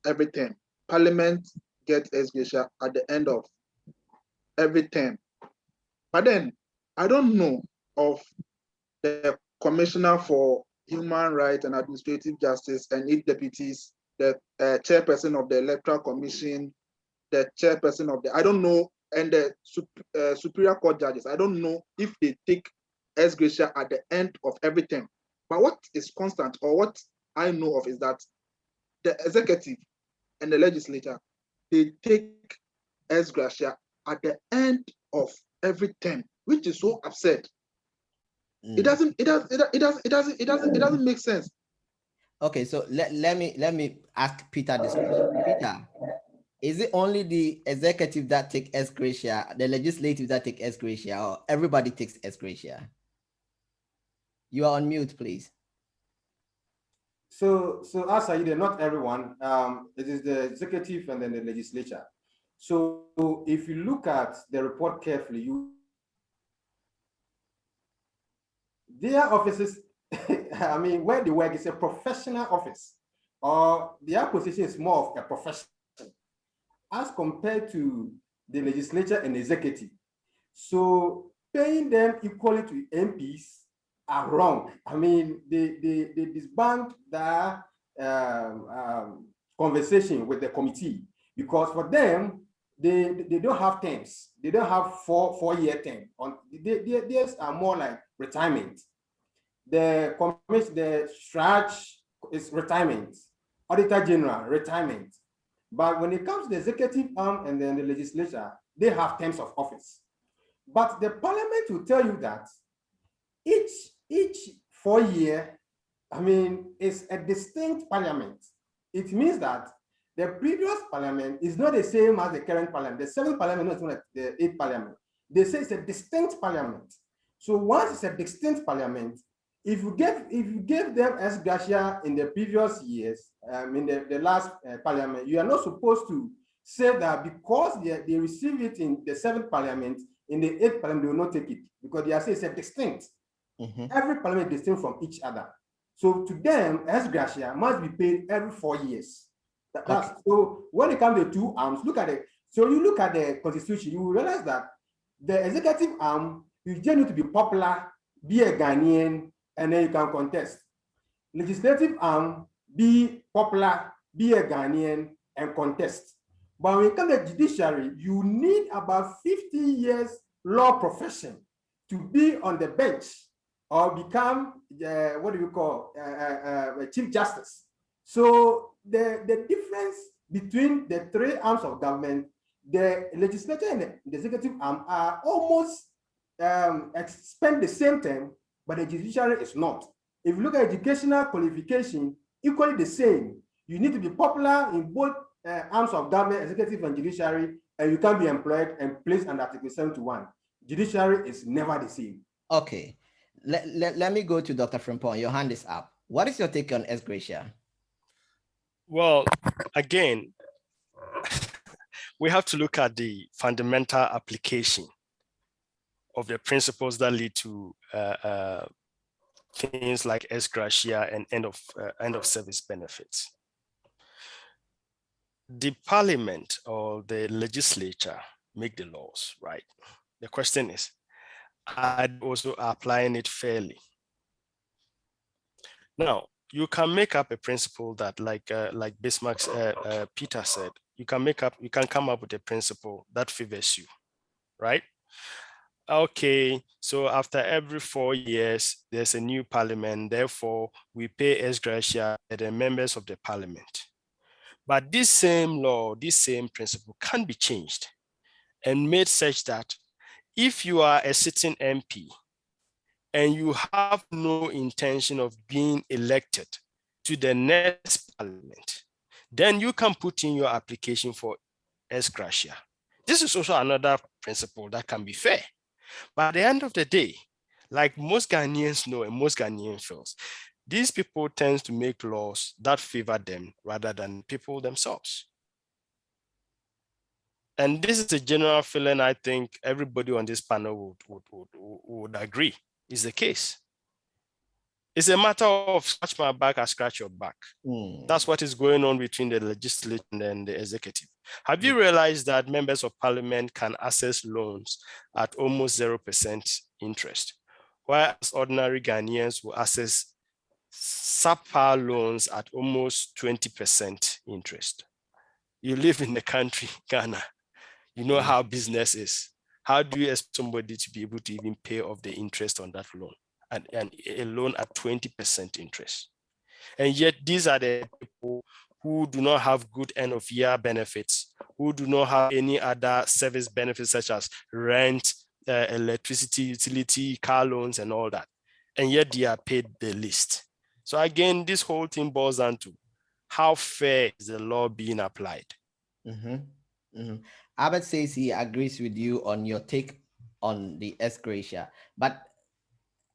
every term. Parliament gets ex gratia at the end of every term. But then I don't know of the Commissioner for Human Rights and Administrative Justice and its deputies, the chairperson of the Electoral Commission, the chairperson of the, I don't know, and the Superior Court judges. I don't know if they take ex gratia at the end of every term. But what is constant, or what I know of, is that the executive and the legislature, they take ex gratia at the end of every term, which is so absurd. It doesn't make sense. Okay, so let me ask Peter this question. Peter, is it only the executive that take ex gratia, the legislative that take ex gratia, or everybody takes ex gratia? You are on mute, please. So as I said, not everyone. It is the executive and then the legislature. So if you look at the report carefully, their offices, I mean, where they work is a professional office, or their position is more of a profession as compared to the legislature and executive. So paying them equally to MPs are wrong. I mean, they disband their conversation with the committee, because for them, they don't have terms. They don't have four-year term. Theirs are more like retirement. the stretch is retirement, Auditor General, retirement. But when it comes to the executive arm and then the legislature, they have terms of office. But the parliament will tell you that each 4 year, is a distinct parliament. It means that the previous parliament is not the same as the current parliament. The 7th parliament is not like the 8th parliament. They say it's a distinct parliament. So once it's a distinct parliament, if you gave them ex gratia in the previous years, in the last parliament, you are not supposed to say that because they receive it in the 7th parliament, in the 8th parliament, they will not take it because they are saying it's a distinct. Every parliament is distinct from each other. So to them, ex gratia must be paid every 4 years. So when it comes to two arms, look at it. So you look at the constitution, you will realize that the executive arm, you just need to be popular, be a Ghanaian, and then you can contest. Legislative arm, be popular, be a Ghanaian, and contest. But when it comes to judiciary, you need about 50 years law profession to be on the bench or become, a chief justice. So the difference between the three arms of government, the legislature and the executive arm are almost spend the same term, but the judiciary is not. If you look at educational qualification, equally the same. You need to be popular in both arms of government, executive and judiciary, and you can be employed and placed under Article 71. Judiciary is never the same. Okay. Let me go to Dr. Frimpong. Your hand is up. What is your take on ex gratia? Well, again, we have to look at the fundamental application of the principles that lead to things like ex gratia and end of service benefits. The parliament or the legislature make the laws, right? The question is, are they also applying it fairly? Now, you can make up a principle that, like Bismarck's Peter said, you can come up with a principle that favors you, right? Okay, so after every 4 years, there's a new parliament, therefore we pay ex gratia to the members of the parliament. But this same law, this same principle can be changed and made such that if you are a sitting MP and you have no intention of being elected to the next parliament, then you can put in your application for ex gratia. This is also another principle that can be fair. But at the end of the day, like most Ghanaians know and most Ghanaians feel, these people tend to make laws that favor them rather than people themselves. And this is a general feeling I think everybody on this panel would agree is the case. It's a matter of scratch my back, I scratch your back. That's what is going on between the legislature and the executive. Have you realized that members of parliament can access loans at almost 0% interest, whereas ordinary Ghanaians will access subpar loans at almost 20% interest? You live in the country, Ghana. You know how business is. How do you expect somebody to be able to even pay off the interest on that loan? And a loan at 20% interest. And yet these are the people who do not have good end of year benefits, who do not have any other service benefits such as rent, electricity, utility, car loans, and all that. And yet they are paid the least. So again, this whole thing boils down to how fair is the law being applied? Albert says he agrees with you on your take on the ex gratia, but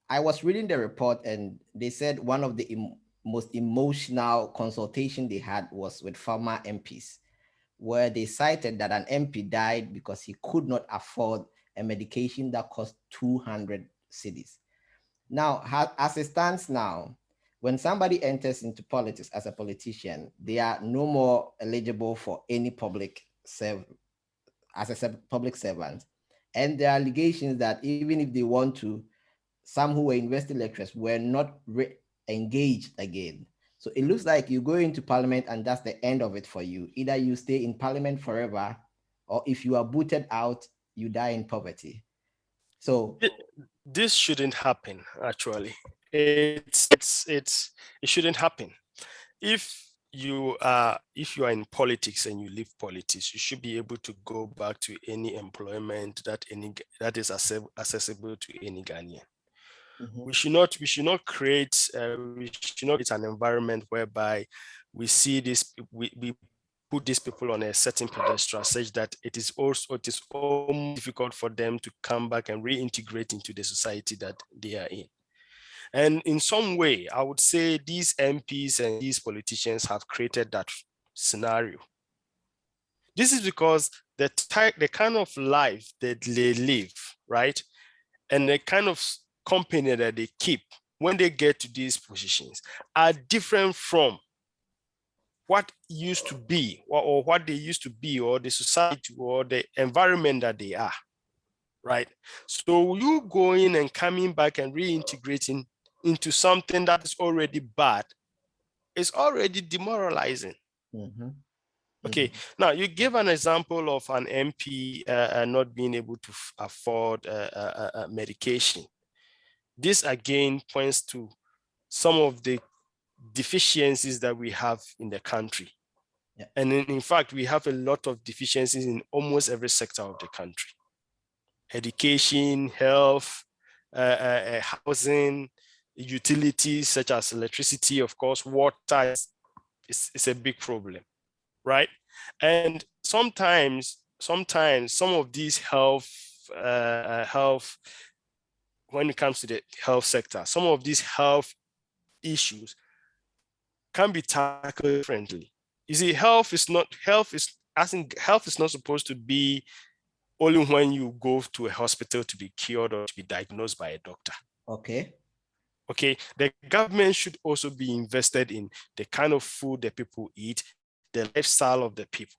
I was reading the report and they said one of the most emotional consultation they had was with former MPs, where they cited that an MP died because he could not afford a medication that cost 200 cedis. Now, as it stands now, when somebody enters into politics as a politician, they are no more eligible for any public as a public servant. And there are allegations that even if they want to, some who were university lecturers were not engaged again. So it looks like you go into parliament and that's the end of it for you. Either you stay in parliament forever, or if you are booted out, you die in poverty. So this shouldn't happen, actually. it shouldn't happen. If you are in politics and you leave politics, you should be able to go back to any employment that is accessible to any Ghanaian. We should not create an environment whereby we see this, we put these people on a certain pedestal such that it is almost difficult for them to come back and reintegrate into the society that they are in. And in some way, I would say these MPs and these politicians have created that scenario. This is because the kind of life that they live, right? And the kind of company that they keep when they get to these positions are different from what used to be, or what they used to be, or the society or the environment that they are, right? So you going and coming back and reintegrating into something that is already bad is already demoralizing. Okay, now you give an example of an MP not being able to afford medication. This again points to some of the deficiencies that we have in the country. Yeah. And in fact, we have a lot of deficiencies in almost every sector of the country. Education, health, housing, utilities such as electricity, of course, water is a big problem, right? And sometimes some of these health, when it comes to the health sector, some of these health issues can be tackled differently. You see, health is not supposed to be only when you go to a hospital to be cured or to be diagnosed by a doctor. Okay. Okay, the government should also be invested in the kind of food that people eat, the lifestyle of the people,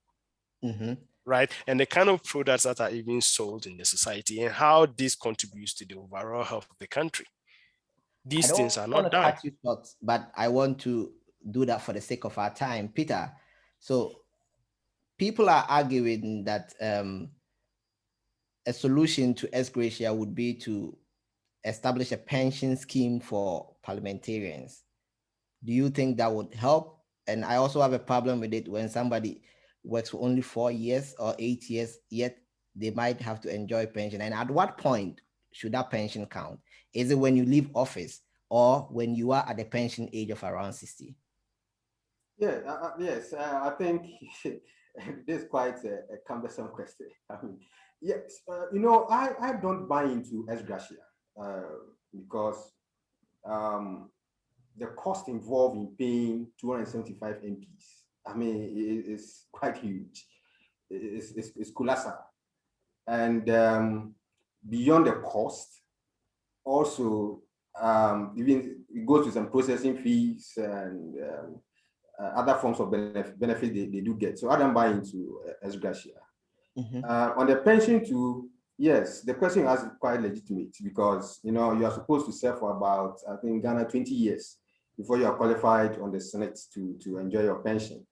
right? And the kind of products that are even sold in the society and how this contributes to the overall health of the country. These things are not done. Cut you short, but I want to do that for the sake of our time. Peter, so people are arguing that a solution to ex gratia would be to establish a pension scheme for parliamentarians. Do you think that would help? And I also have a problem with it when somebody works for only 4 years or 8 years, yet they might have to enjoy pension. And at what point should that pension count? Is it when you leave office or when you are at the pension age of around 60? Yeah, yes, I think this is quite a cumbersome question. I mean, yes, I don't buy into ex gratia because the cost involved in paying 275 MPs, I mean, it's quite huge. It's colossal. And beyond the cost, also, even it goes to some processing fees and other forms of benefit they do get. So I don't buy into ex gratia. On the pension too, yes, the question is quite legitimate because you are supposed to serve for about, I think, Ghana 20 years before you are qualified on the Senate to enjoy your pension.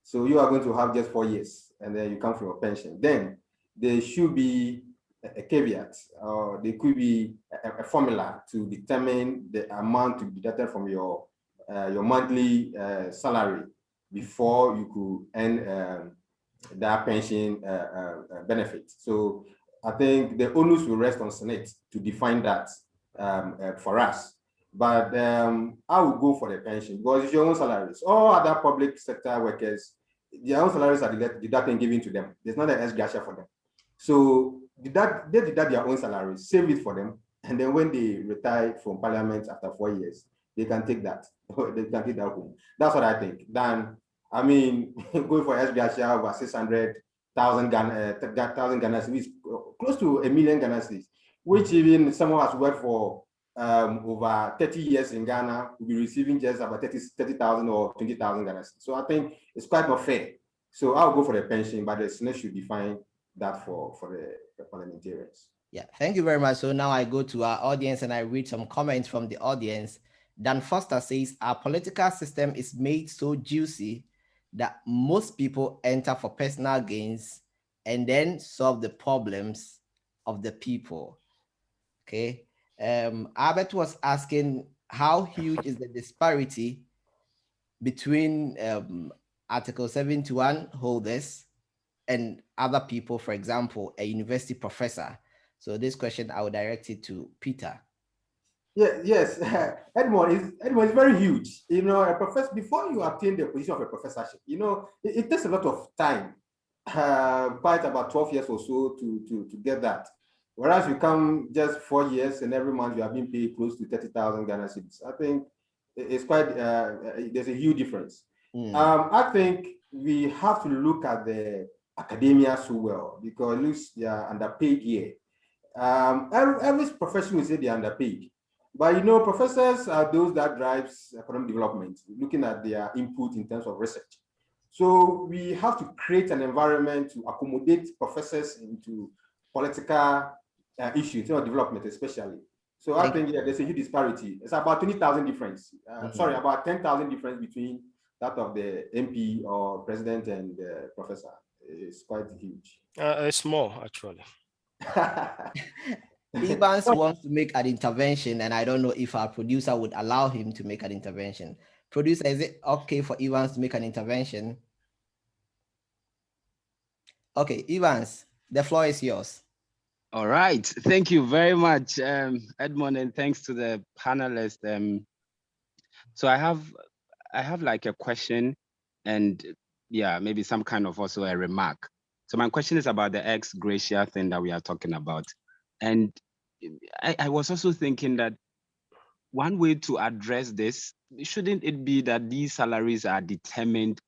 So you are going to have just 4 years and then you come for your pension. Then there should be a caveat, or there could be a formula to determine the amount to be deducted from your monthly salary before you could earn that pension benefit. So I think the onus will rest on Senate to define that for us. But I would go for the pension because it's your own salaries. All other public sector workers, their own salaries are deducted and given to them. There's not an ex gratia for them. So they deduct their own salaries, save it for them, and then when they retire from parliament after 4 years, they can take that. They can take that home. That's what I think. Then, I mean, going for ex gratia over 600,000 Ghana cedis, close to 1 million Ghana cedis, which even someone has worked for over 30 years in Ghana will be receiving just about 30,000 or 20,000 Ghana cedis. So I think it's quite not fair. So I'll go for the pension, but the Senate should define that for the parliamentarians. Yeah, thank you very much. So now I go to our audience and I read some comments from the audience. Dan Foster says, our political system is made so juicy that most people enter for personal gains and then solve the problems of the people. Okay. Albert was asking how huge is the disparity between Article 71 holders and other people, for example, a university professor? So this question, I will direct it to Peter. Yeah, yes, Edmond is very huge. You know, a professor, before you attain the position of a professorship, you know, it takes a lot of time, quite about 12 years or so to get that. Whereas you come just 4 years and every month you have been paid close to 30,000 Ghana cedis. I think it's quite, there's a huge difference. I think we have to look at the academia so well because it looks they are underpaid here. Every profession will say they're underpaid. But you know, professors are those that drives economic development, looking at their input in terms of research. So we have to create an environment to accommodate professors into political issues, you know, development especially. So I think there's a huge disparity. It's about 20,000 difference. Sorry, about 10,000 difference between that of the MP or president and the professor. It's quite huge. It's small, actually. Evans wants to make an intervention, and I don't know if our producer would allow him to make an intervention. Producer, is it okay for Evans to make an intervention? Okay, Evans, the floor is yours. All right, thank you very much, Edmond, and thanks to the panelists. So I have like a question, and yeah, maybe some kind of also a remark. So my question is about the ex gratia thing that we are talking about, and I was also thinking that one way to address this, shouldn't it be that these salaries are determined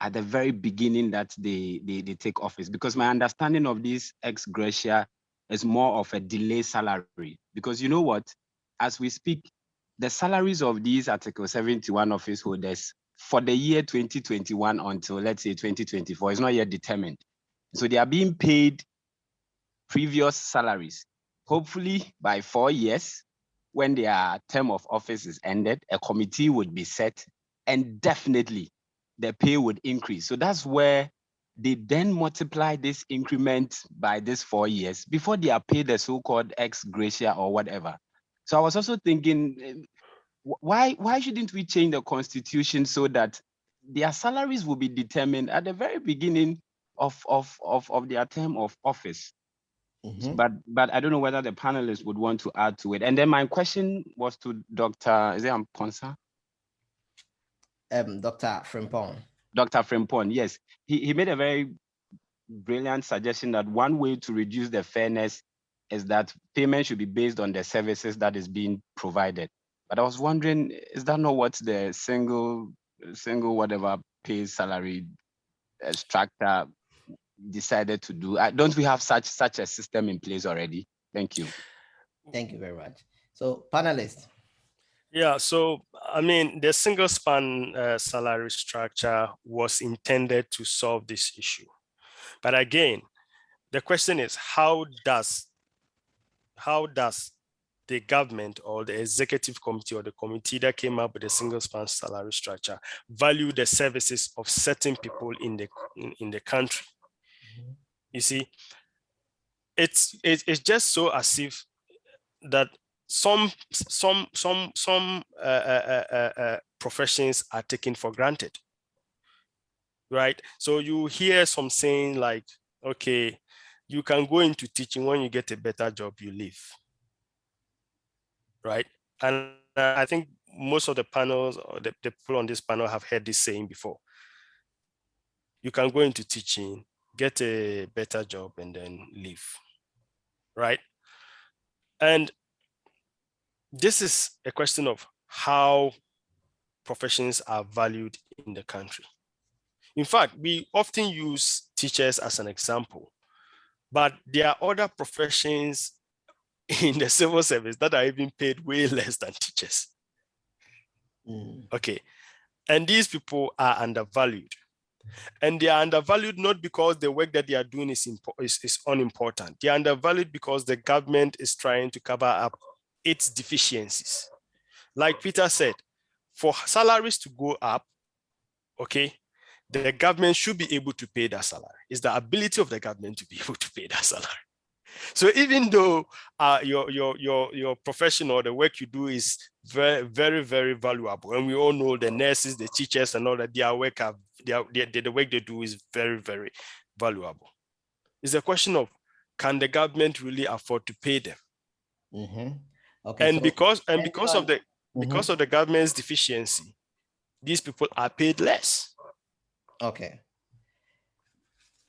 at the very beginning that they take office? Because my understanding of this ex gratia is more of a delay salary. Because you know what, as we speak, the salaries of these Article 71 office holders for the year 2021 until let's say 2024 is not yet determined. So they are being paid previous salaries. Hopefully by 4 years, when their term of office is ended, a committee would be set and definitely the pay would increase. So that's where they then multiply this increment by this 4 years before they are paid the so-called ex gratia or whatever. So I was also thinking, why shouldn't we change the constitution so that their salaries will be determined at the very beginning of their term of office? But I don't know whether the panelists would want to add to it. And then my question was to Dr. Is it Amponsa? Dr. Frimpong. Dr. Frimpong, yes. He made a very brilliant suggestion that one way to reduce the fairness is that payment should be based on the services that is being provided. But I was wondering, is that not what the single whatever pays salary structure decided to do? Don't we have such a system in place already? Thank you. Thank you very much. So panelists. Yeah, so I mean, the single span salary structure was intended to solve this issue. But again, the question is, how does the government or the executive committee or the committee that came up with the single span salary structure value the services of certain people in the country? You see, it's just so as if that some professions are taken for granted, right? So you hear some saying like, okay, you can go into teaching, when you get a better job, you leave, right? And I think most of the panels or the people on this panel have heard this saying before. You can go into teaching, get a better job, and then leave, right? And this is a question of how professions are valued in the country. In fact, we often use teachers as an example, but there are other professions in the civil service that are even paid way less than teachers. Okay, and these people are undervalued. And they are undervalued not because the work that they are doing is unimportant. They are undervalued because the government is trying to cover up its deficiencies. Like Peter said, for salaries to go up, okay, the government should be able to pay that salary. It's the ability of the government to be able to pay that salary. So even though your profession or the work you do is very, very, very valuable. And we all know the nurses, the teachers, and all that, their work, the work they do is very, very valuable. It's a question of, can the government really afford to pay them? Okay. And So because of the Mhm. government's deficiency, these people are paid less. Okay.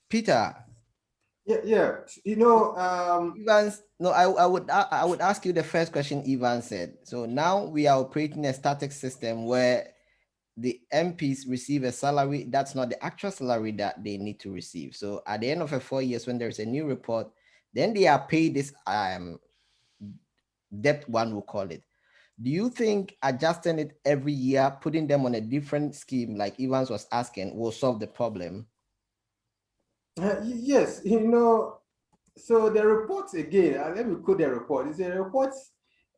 Peter. Yeah. You know, Evans, no, I would ask you the first question Ivan said. So now we are operating a static system where the MPs receive a salary that's not the actual salary that they need to receive. So at the end of 4 years, when there's a new report, then they are paid this debt, one will call it. Do you think adjusting it every year, putting them on a different scheme, like Evans was asking, will solve the problem? yes, you know, so the reports again, let me quote the report. The report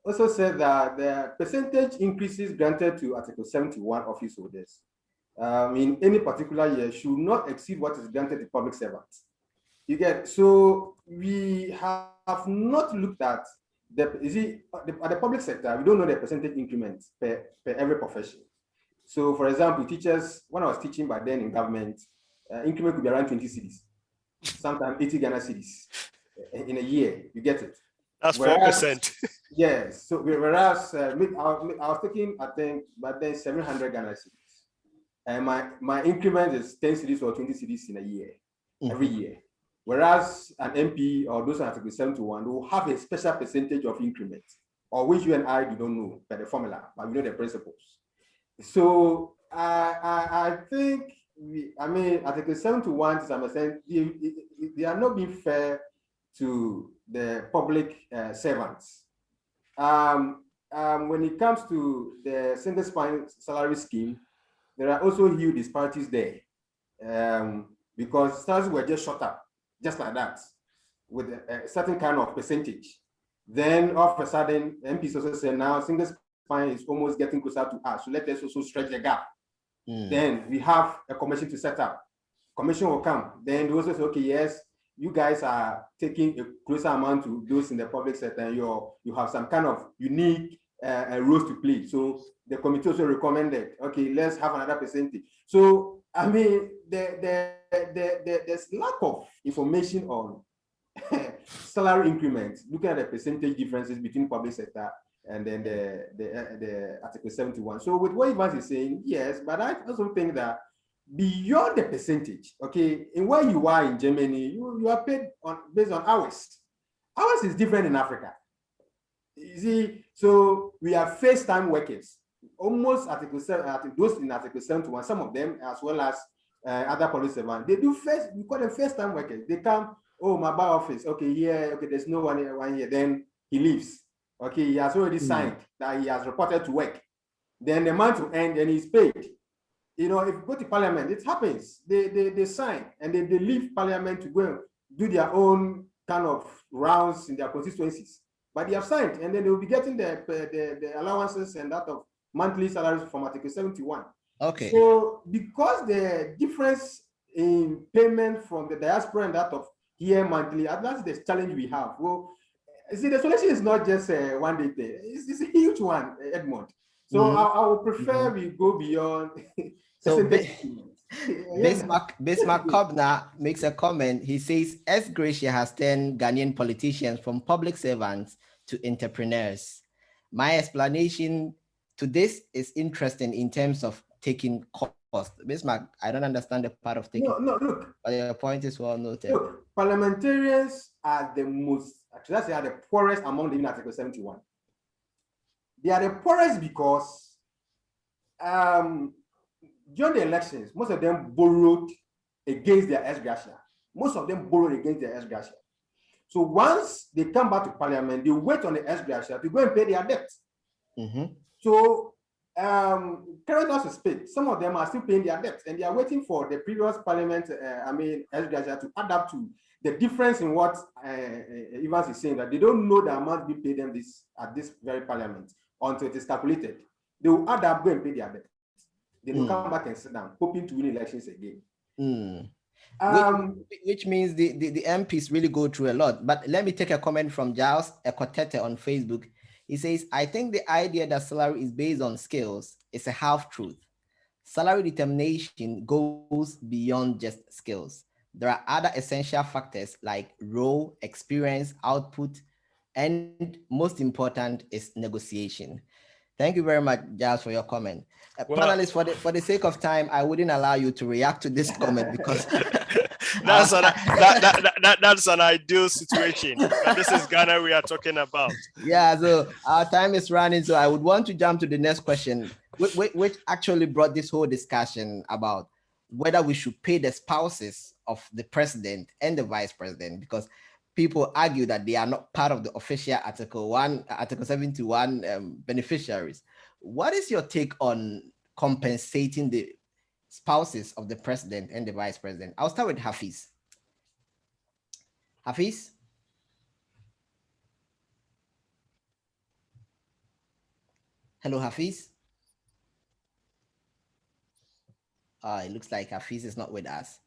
also said that the percentage increases granted to Article 71 office holders in any particular year should not exceed what is granted to public servants. You get, so we have not looked at at the public sector, we don't know the percentage increments per every profession. So for example, teachers, when I was teaching back then in government, increment could be around 20 cedis, sometimes 80 Ghana cedis in a year, you get it. That's Whereas, 4%. yes, so whereas I was taking, I think, but then 700 Ghana cedis. And my increment is 10 cedis or 20 cedis in a year, every year. Whereas an MP or those on Article 71 will have a special percentage of increment, or which you and I do not know by the formula, but we know the principles. So I think Article 71 to some extent, they are not being fair to the public servants. When it comes to the single spine salary scheme, there are also huge disparities there, because salaries were just shot up, just like that, with a certain kind of percentage. Then all of a sudden, MPs also say now single spine is almost getting closer to us, so let us also stretch the gap. Then we have a commission to set up. Commission will come. Then they also say, okay, yes, you guys are taking a closer amount to those in the public sector, and you have some kind of unique roles to play. So the committee also recommended, okay, let's have another percentage. So I mean, there's lack of information on salary increments, looking at the percentage differences between public sector and then the Article 71. So with what Evans is saying, yes, but I also think that beyond the percentage, okay, in where you are in Germany, you are paid based on hours. Hours is different in Africa. You see, so we are first-time workers. Almost Article 7, those in Article 71, some of them, as well as other police servants, they do first, we call them first-time workers. They come, oh, my bar office, okay, here, okay, there's no one here, then he leaves. Okay, he has already signed that he has reported to work. Then the month will end and he's paid. You know, if you go to parliament, it happens. They sign and they leave parliament to go and do their own kind of rounds in their constituencies. But they have signed, and then they will be getting the allowances and that of monthly salaries from Article 71. Okay. So because the difference in payment from the diaspora and that of here monthly, that's the challenge we have. Well, see, the solution is not just a one-day thing. It's a huge one, Edmond. So I would prefer we go beyond. So Bismarck Kobner makes a comment. He says, S. Gracia has turned Ghanaian politicians from public servants to entrepreneurs. My explanation to this is interesting in terms of taking cost. Bismarck, I don't understand the part of taking. No, look. But your point is well noted. Look, parliamentarians are the most, actually, they are the poorest among them in Article 71. They are the poorest because during the elections, most of them borrowed against their ex-gratia. Most of them borrowed against their ex-gratia. So once they come back to parliament, they wait on the ex-gratia to go and pay their debt. So current as we speak, some of them are still paying their debts and they are waiting for the previous parliament, ex-gratia to adapt to the difference in what Evans is saying, that they don't know the amount we pay them at this very parliament until it is calculated. They will add up, go and pay their debt. They will come back and sit down, hoping to win elections again. Which means the MPs really go through a lot. But let me take a comment from Giles Ekotete on Facebook. He says, I think the idea that salary is based on skills is a half-truth. Salary determination goes beyond just skills. There are other essential factors like role, experience, output, and most important is negotiation. Thank you very much, Giles, for your comment. Well, Panelists, for the sake of time, I wouldn't allow you to react to this comment because that's an ideal situation. But this is Ghana we are talking about. Yeah, so our time is running, so I would want to jump to the next question, which actually brought this whole discussion about whether we should pay the spouses of the president and the vice president, because people argue that they are not part of the official Article 71 beneficiaries. What is your take on compensating the spouses of the president and the vice president? I'll start with Hafiz. Hafiz? Hello, Hafiz. It looks like Hafiz is not with us.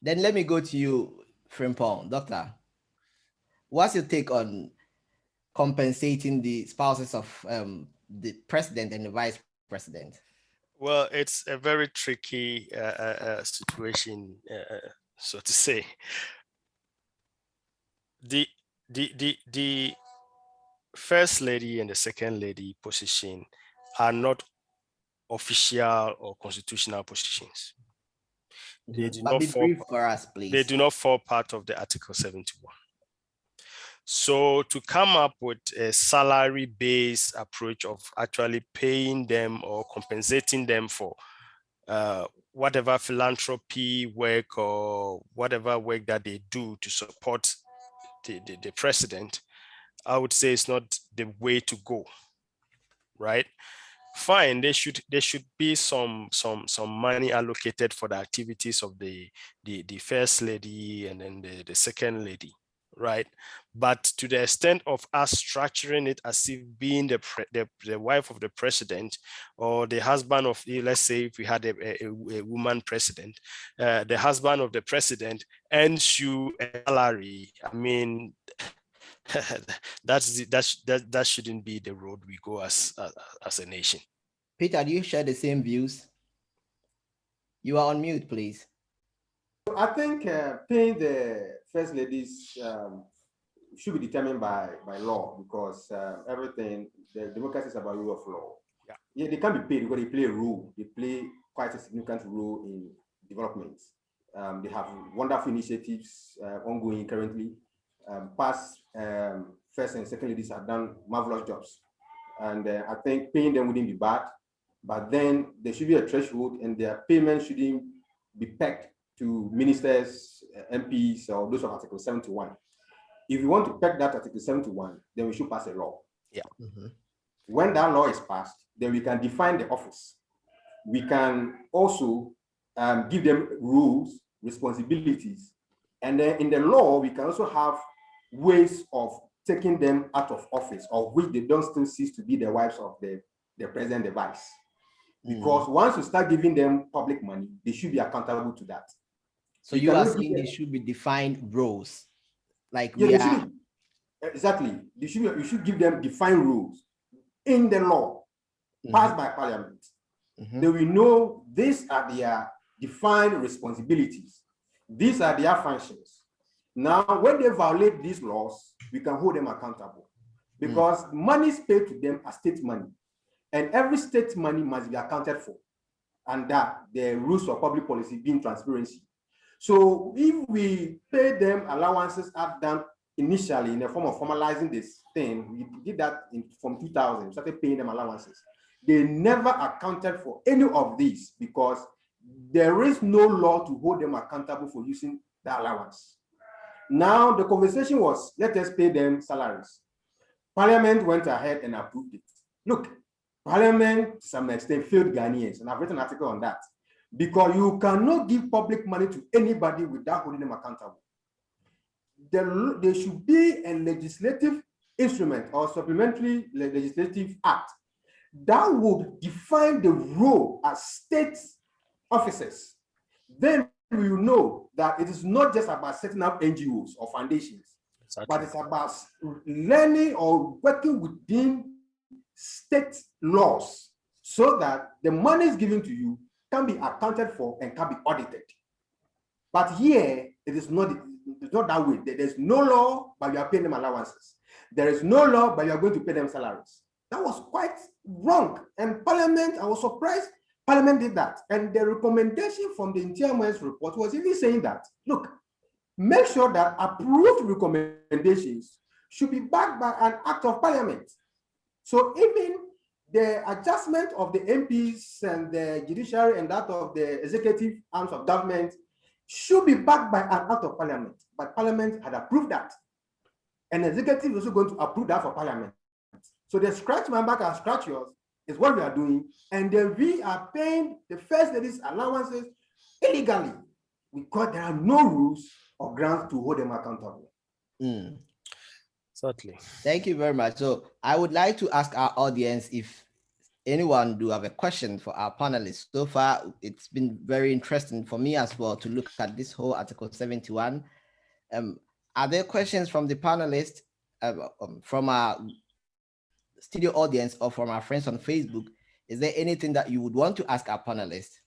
Then let me go to you, Frimpong. Doctor, what's your take on compensating the spouses of the president and the vice president? Well, it's a very tricky situation, so to say. The first lady and the second lady position are not official or constitutional positions. They do not fall, for us, please. They do not fall part of the Article 71. So to come up with a salary-based approach of actually paying them or compensating them for whatever philanthropy work or whatever work that they do to support the president, I would say it's not the way to go, right? Fine, there should be some money allocated for the activities of the first lady and then the second lady, right? But to the extent of us structuring it as if being the wife of the president or the husband of, let's say if we had a woman president, the husband of the president earns you a salary. I mean, that shouldn't be the road we go as a nation. Peter, do you share the same views? You are on mute, please. I think paying the first ladies should be determined by law, because everything, the democracy is about rule of law. Yeah, they can be paid because they play a role. They play quite a significant role in development. They have wonderful initiatives ongoing currently. Past first and second ladies have done marvelous jobs. And I think paying them wouldn't be bad, but then there should be a threshold and their payment shouldn't be pegged to ministers, MPs, or those of Article 71. If you want to peg that Article 71, then we should pass a law. Yeah. Mm-hmm. When that law is passed, then we can define the office. We can also give them rules, responsibilities, and then in the law, we can also have ways of taking them out of office, of which they don't still cease to be the wives of the president, the vice. Because once you start giving them public money, they should be accountable to that. So you are saying they should be defined roles, like we are. Exactly. You should give them defined rules in the law passed by Parliament. They will know these are their defined responsibilities. These are their functions. Now, when they violate these laws, we can hold them accountable, because money is paid to them as state money, and every state money must be accounted for, and that the rules of public policy being transparency. So if we pay them allowances at them initially in the form of formalizing this thing, we did that from 2000, we started paying them allowances. They never accounted for any of these because there is no law to hold them accountable for using the allowance. Now the conversation was, let us pay them salaries. Parliament went ahead and approved it. Look, Parliament to some extent failed Ghanaians, and I've written an article on that, because you cannot give public money to anybody without holding them accountable. There should be a legislative instrument or supplementary legislative act that would define the role as state officers. Then we will know that it is not just about setting up NGOs or foundations, but it's about learning or working within state laws so that the money is given to you can be accounted for and can be audited. But here, it's not that way. There's no law, but you are paying them allowances. There is no law, but you are going to pay them salaries. That was quite wrong. And Parliament, I was surprised Parliament did that. And the recommendation from the Interior report was even saying that, look, make sure that approved recommendations should be backed by an act of Parliament. So even the adjustment of the MPs and the judiciary and that of the executive arms of government should be backed by an act of Parliament. But Parliament had approved that. And the executive is also going to approve that for Parliament. So the scratch my back and scratch yours is what we are doing. And then we are paying the first lady's allowances illegally because there are no rules or grounds to hold them accountable. Certainly. Thank you very much. So I would like to ask our audience if anyone do have a question for our panelists. So far, it's been very interesting for me as well to look at this whole Article 71. Are there questions from the panelists, from our studio audience, or from our friends on Facebook? Is there anything that you would want to ask our panelists?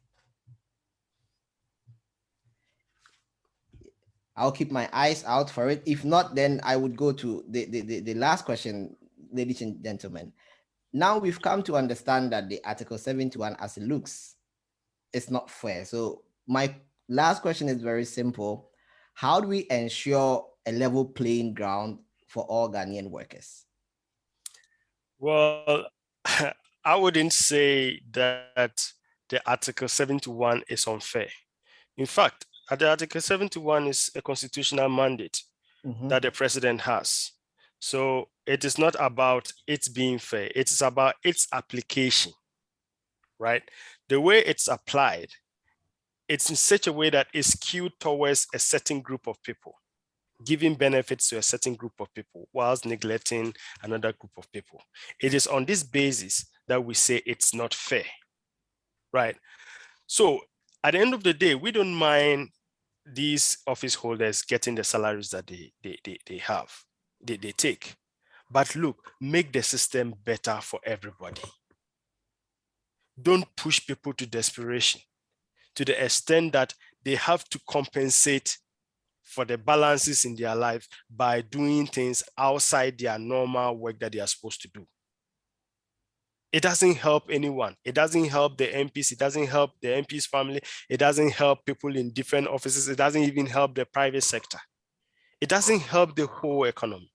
I'll keep my eyes out for it. If not, then I would go to the last question, ladies and gentlemen. Now we've come to understand that the Article 71 as it looks is not fair. So my last question is very simple. How do we ensure a level playing ground for all Ghanaian workers? Well, I wouldn't say that the Article 71 is unfair. In fact, the Article 71 is a constitutional mandate that the president has. So it is not about it being fair. It's about its application, right? The way it's applied, it's in such a way that it's skewed towards a certain group of people, giving benefits to a certain group of people whilst neglecting another group of people. It is on this basis that we say it's not fair, right? So at the end of the day, we don't mind these office holders getting the salaries that they take. But look, make the system better for everybody. Don't push people to desperation to the extent that they have to compensate for the balances in their life by doing things outside their normal work that they are supposed to do. It doesn't help anyone. It doesn't help the MPs. It doesn't help the MPs' family. It doesn't help people in different offices. It doesn't even help the private sector. It doesn't help the whole economy.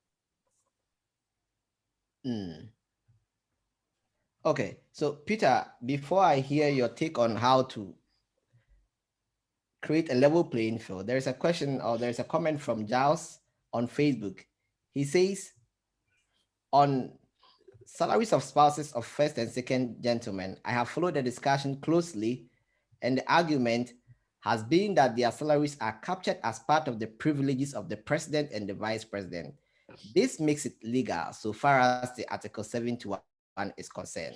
Okay, so Peter, before I hear your take on how to create a level playing field, there's a question or there's a comment from Giles on Facebook. He says, on salaries of spouses of first and second gentlemen, I have followed the discussion closely, and the argument has been that their salaries are captured as part of the privileges of the president and the vice president. This makes it legal so far as the Article 71 is concerned.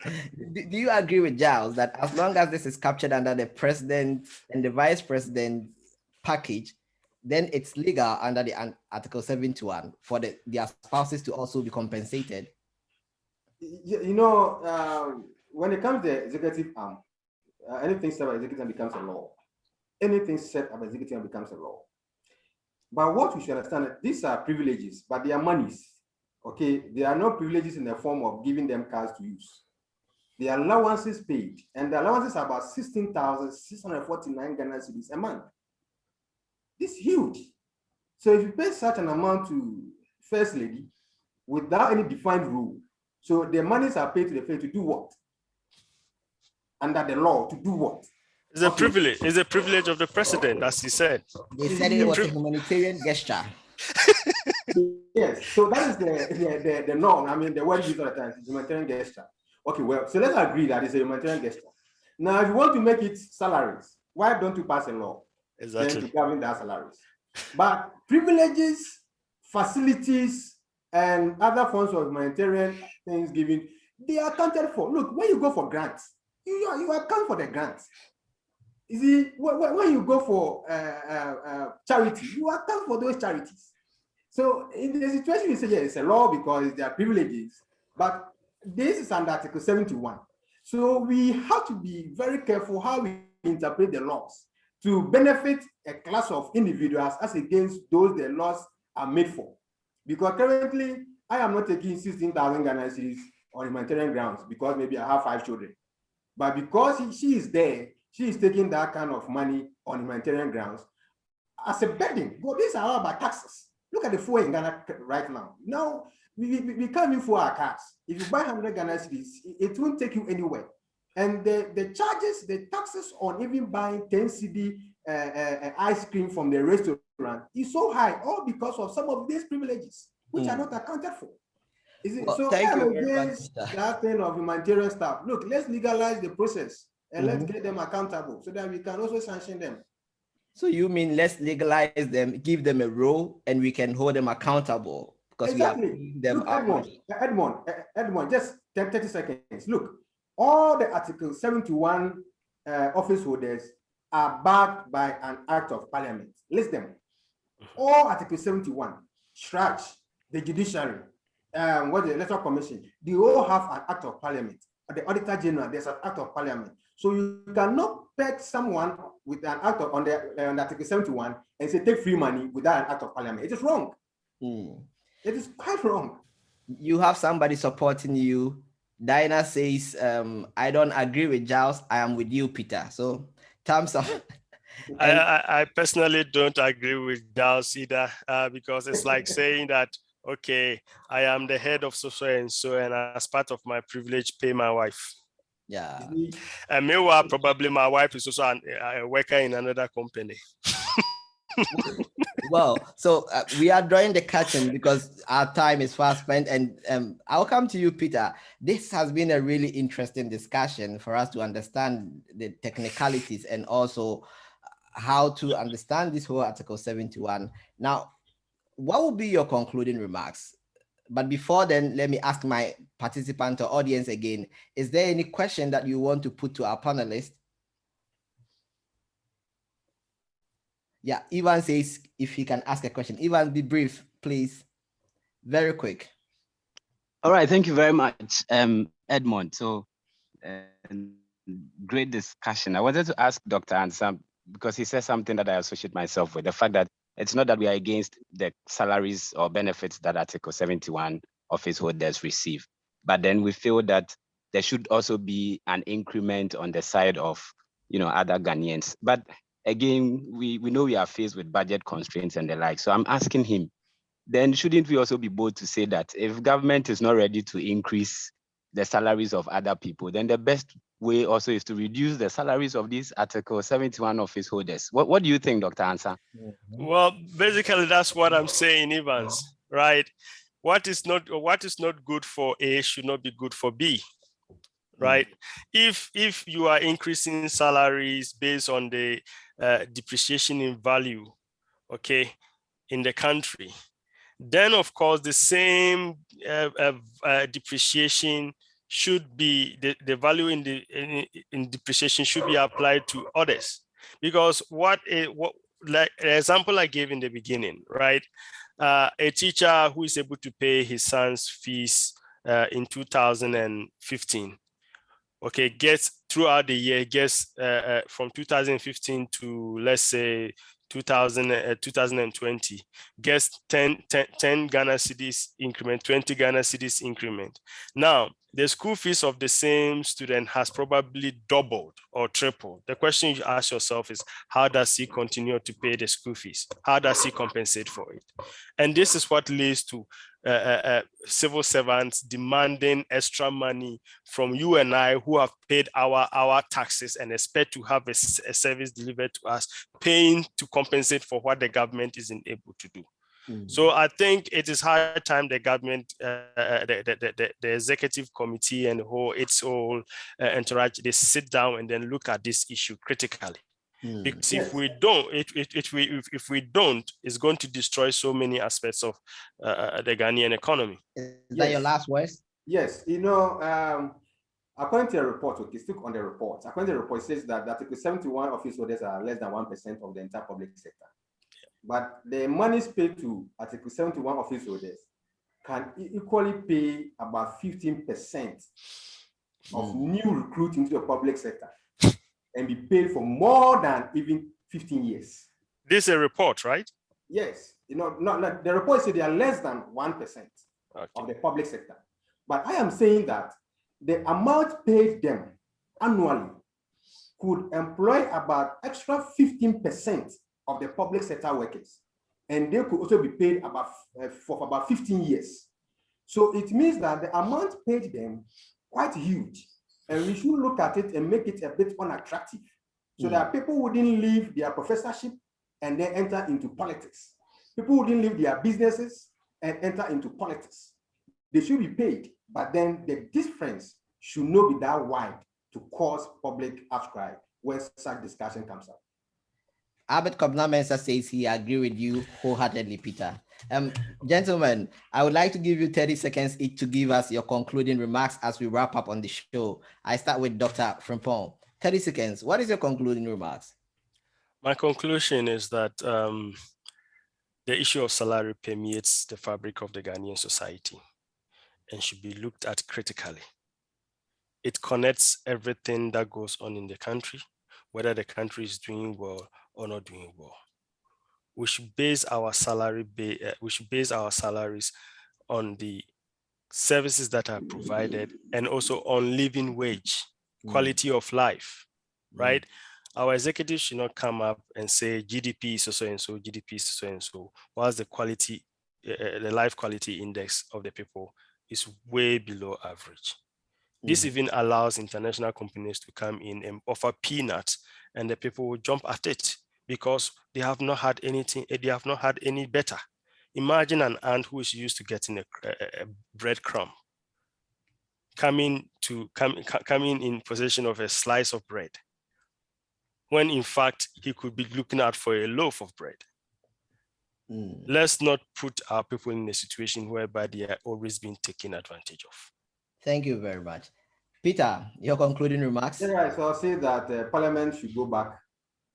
Do you agree with Giles that as long as this is captured under the president and the vice president package, then it's legal under the Article 71 for their spouses to also be compensated? You know, when it comes to the executive arm, anything set by executive becomes a law. Anything set by executive becomes a law. But what we should understand, these are privileges, but they are monies. Okay, they are not privileges in the form of giving them cars to use. The allowances paid, and the allowances are about 16,649 Ghana cedis a month. This is huge. So if you pay such an amount to First Lady without any defined rule, so the monies are paid to the first to do what? Under the law, to do what? It's a privilege. It's a privilege of the president, as he said. They said it was a humanitarian gesture. Yes, so that is the norm. I mean, the word used all the time is humanitarian gesture. Okay, well, so let's agree that it's a humanitarian gesture. Now, if you want to make it salaries, why don't you pass a law then to govern that salaries? But privileges, facilities, and other forms of humanitarian things given, they are accounted for. Look, when you go for grants, you account for the grants. You see, when you go for charity, you account for those charities. So in the situation, you say, yes, it's a law because there are privileges, but this is under Article 71. So we have to be very careful how we interpret the laws to benefit a class of individuals as against those the laws are made for. Because currently, I am not taking 16,000 Ghana cedis on humanitarian grounds because maybe I have 5 children. But because she is there, she is taking that kind of money on humanitarian grounds as a burden. But these are all about taxes. Look at the fuel in Ghana right now. Now, we can't even fuel our cars. If you buy 100 Ghana cedis, it won't take you anywhere. And the charges, the taxes on even buying 10 cedi ice cream from the restaurant is so high, all because of some of these privileges, which are not accounted for. Well, So thank I'm you very much, against Peter. that kind of humanitarian stuff. Look, let's legalize the process and let's get them accountable so that we can also sanction them. So you mean let's legalize them, give them a role, and we can hold them accountable because Exactly. we are paying them Look, our money. Edmond, just 30 seconds. Look, all the Article 71 office holders are backed by an act of parliament. List them. All Article 71, Shraj, the judiciary, what the electoral commission, they all have an act of parliament. The auditor general, there's an act of parliament. So you cannot peg someone with an act of on Article 71 and say take free money without an act of parliament. It is wrong. It is quite wrong. You have somebody supporting you. Diana says, I don't agree with Giles. I am with you, Peter. So thumbs up. I personally don't agree with Giles either, because it's like saying that, okay, I am the head of so and so, and as part of my privilege, pay my wife. Yeah. And meanwhile, probably my wife is also a worker in another company. Well, so we are drawing the curtain because our time is fast spent, and I'll come to you, Peter. This has been a really interesting discussion for us to understand the technicalities and also how to understand this whole Article 71. Now, what will be your concluding remarks? But before then, let me ask my participant or audience again, is there any question that you want to put to our panelists? Yeah, Ivan says if he can ask a question. Ivan, be brief, please. Very quick. All right, thank you very much, Edmond. So, great discussion. I wanted to ask Dr. Ansam, because he said something that I associate myself with, the fact that it's not that we are against the salaries or benefits that Article 71 office holders receive, but then we feel that there should also be an increment on the side of, other Ghanaians. But again, we know we are faced with budget constraints and the like. So I'm asking him, then shouldn't we also be bold to say that if government is not ready to increase the salaries of other people, then the best way also is to reduce the salaries of these Article 71 office holders? What do you think, Dr. Ansah? Well, basically, that's what I'm saying, Evans, right? What is not good for A should not be good for B, right? If you are increasing salaries based on the depreciation in value, okay, in the country, then of course the same depreciation should be the value in depreciation should be applied to others, because what like the example I gave in the beginning, right? A teacher who is able to pay his son's fees in 2015, okay, gets throughout the year, gets from 2015 to, let's say, 2020, gets 10 Ghana cedis increment, 20 Ghana cedis increment. Now, the school fees of the same student has probably doubled or tripled. The question you ask yourself is, how does he continue to pay the school fees? How does he compensate for it? And this is what leads to civil servants demanding extra money from you and I, who have paid our taxes and expect to have a service delivered to us, paying to compensate for what the government isn't able to do. So I think it is high time the government, the executive committee and its whole entourage, they sit down and then look at this issue critically. Because if we don't, if we don't, it's going to destroy so many aspects of the Ghanaian economy. Is that your last words? Yes, according to a report, okay, still on the report, according to the report, it says that Article 71 office holders are less than 1% of the entire public sector. but the monies paid to Article 71 office holders can equally pay about 15% of new recruits into the public sector and be paid for more than even 15 years. This is a report, right? Yes, not the report says they are less than 1% of the public sector. But I am saying that the amount paid them annually could employ about extra 15% of the public sector workers, and they could also be paid about for about 15 years. So it means that the amount paid them quite huge, and we should look at it and make it a bit unattractive, so that people wouldn't leave their professorship and then enter into politics. People wouldn't leave their businesses and enter into politics. They should be paid, but then the difference should not be that wide to cause public outcry when such discussion comes up. Albert Kobna-Mensah says he agree with you wholeheartedly, Peter. Gentlemen, I would like to give you 30 seconds each to give us your concluding remarks as we wrap up on the show. I start with Dr. Frimpong. 30 seconds. What is your concluding remarks? My conclusion is that the issue of salary permeates the fabric of the Ghanaian society and should be looked at critically. It connects everything that goes on in the country, whether the country is doing well or not doing well. We should base our salaries on the services that are provided and also on living wage, quality of life, right? Our executives should not come up and say GDP is so and so, GDP is so and so, whilst the quality, the life quality index of the people is way below average. This even allows international companies to come in and offer peanuts, and the people will jump at it because they have not had anything, they have not had any better. Imagine an ant who is used to getting a breadcrumb coming in possession of a slice of bread, when in fact he could be looking out for a loaf of bread. Let's not put our people in a situation whereby they are always being taken advantage of. Thank you very much. Peter, your concluding remarks? Yeah, right. So I'll say that Parliament should go back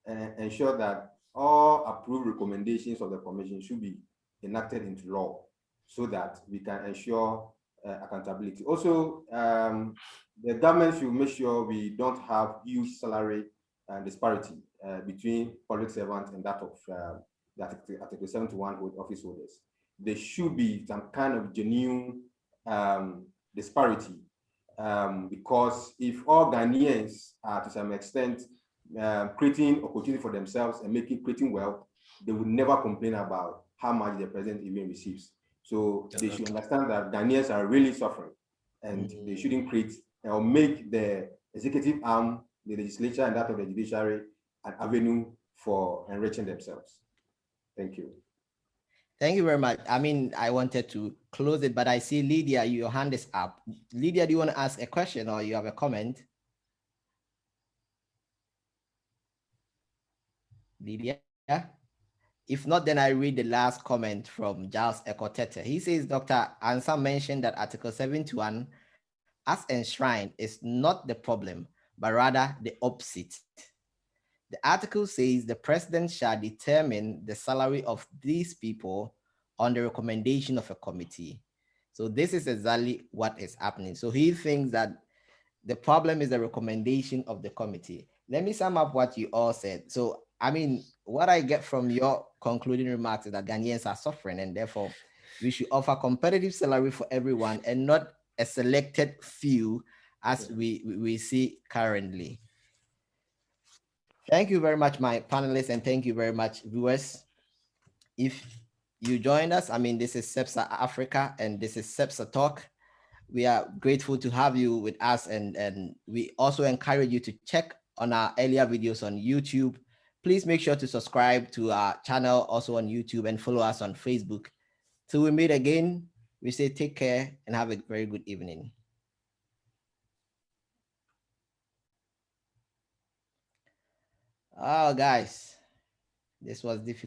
and ensure that all approved recommendations of the Commission should be enacted into law so that we can ensure accountability. Also, the government should make sure we don't have huge salary disparity between public servants and that of the Article 71 office holders. There should be some kind of genuine disparity, because if all Ghanaians are to some extent creating opportunity for themselves and creating wealth, they would never complain about how much the president even receives. So they should understand that Ghanaians are really suffering, and they shouldn't create or make the executive arm, the legislature, and that of the judiciary an avenue for enriching themselves. Thank you. Thank you very much. I mean, I wanted to close it, but I see Lydia, your hand is up. Lydia, do you want to ask a question or you have a comment? Lydia? If not, then I read the last comment from Giles Ekotete. He says, Dr. Ansah mentioned that Article 71, as enshrined, is not the problem, but rather the opposite. The article says the president shall determine the salary of these people on the recommendation of a committee. So this is exactly what is happening. So he thinks that the problem is the recommendation of the committee. Let me sum up what you all said. So, I mean, what I get from your concluding remarks is that Ghanaians are suffering, and therefore we should offer competitive salary for everyone and not a selected few as we see currently. Thank you very much, my panelists, and thank you very much, viewers. If you joined us, I mean, this is CEBSAR Africa, and this is CEBSAR Talk. We are grateful to have you with us, and we also encourage you to check on our earlier videos on YouTube. Please make sure to subscribe to our channel also on YouTube and follow us on Facebook. Till we meet again, we say take care and have a very good evening. Oh, guys, this was difficult.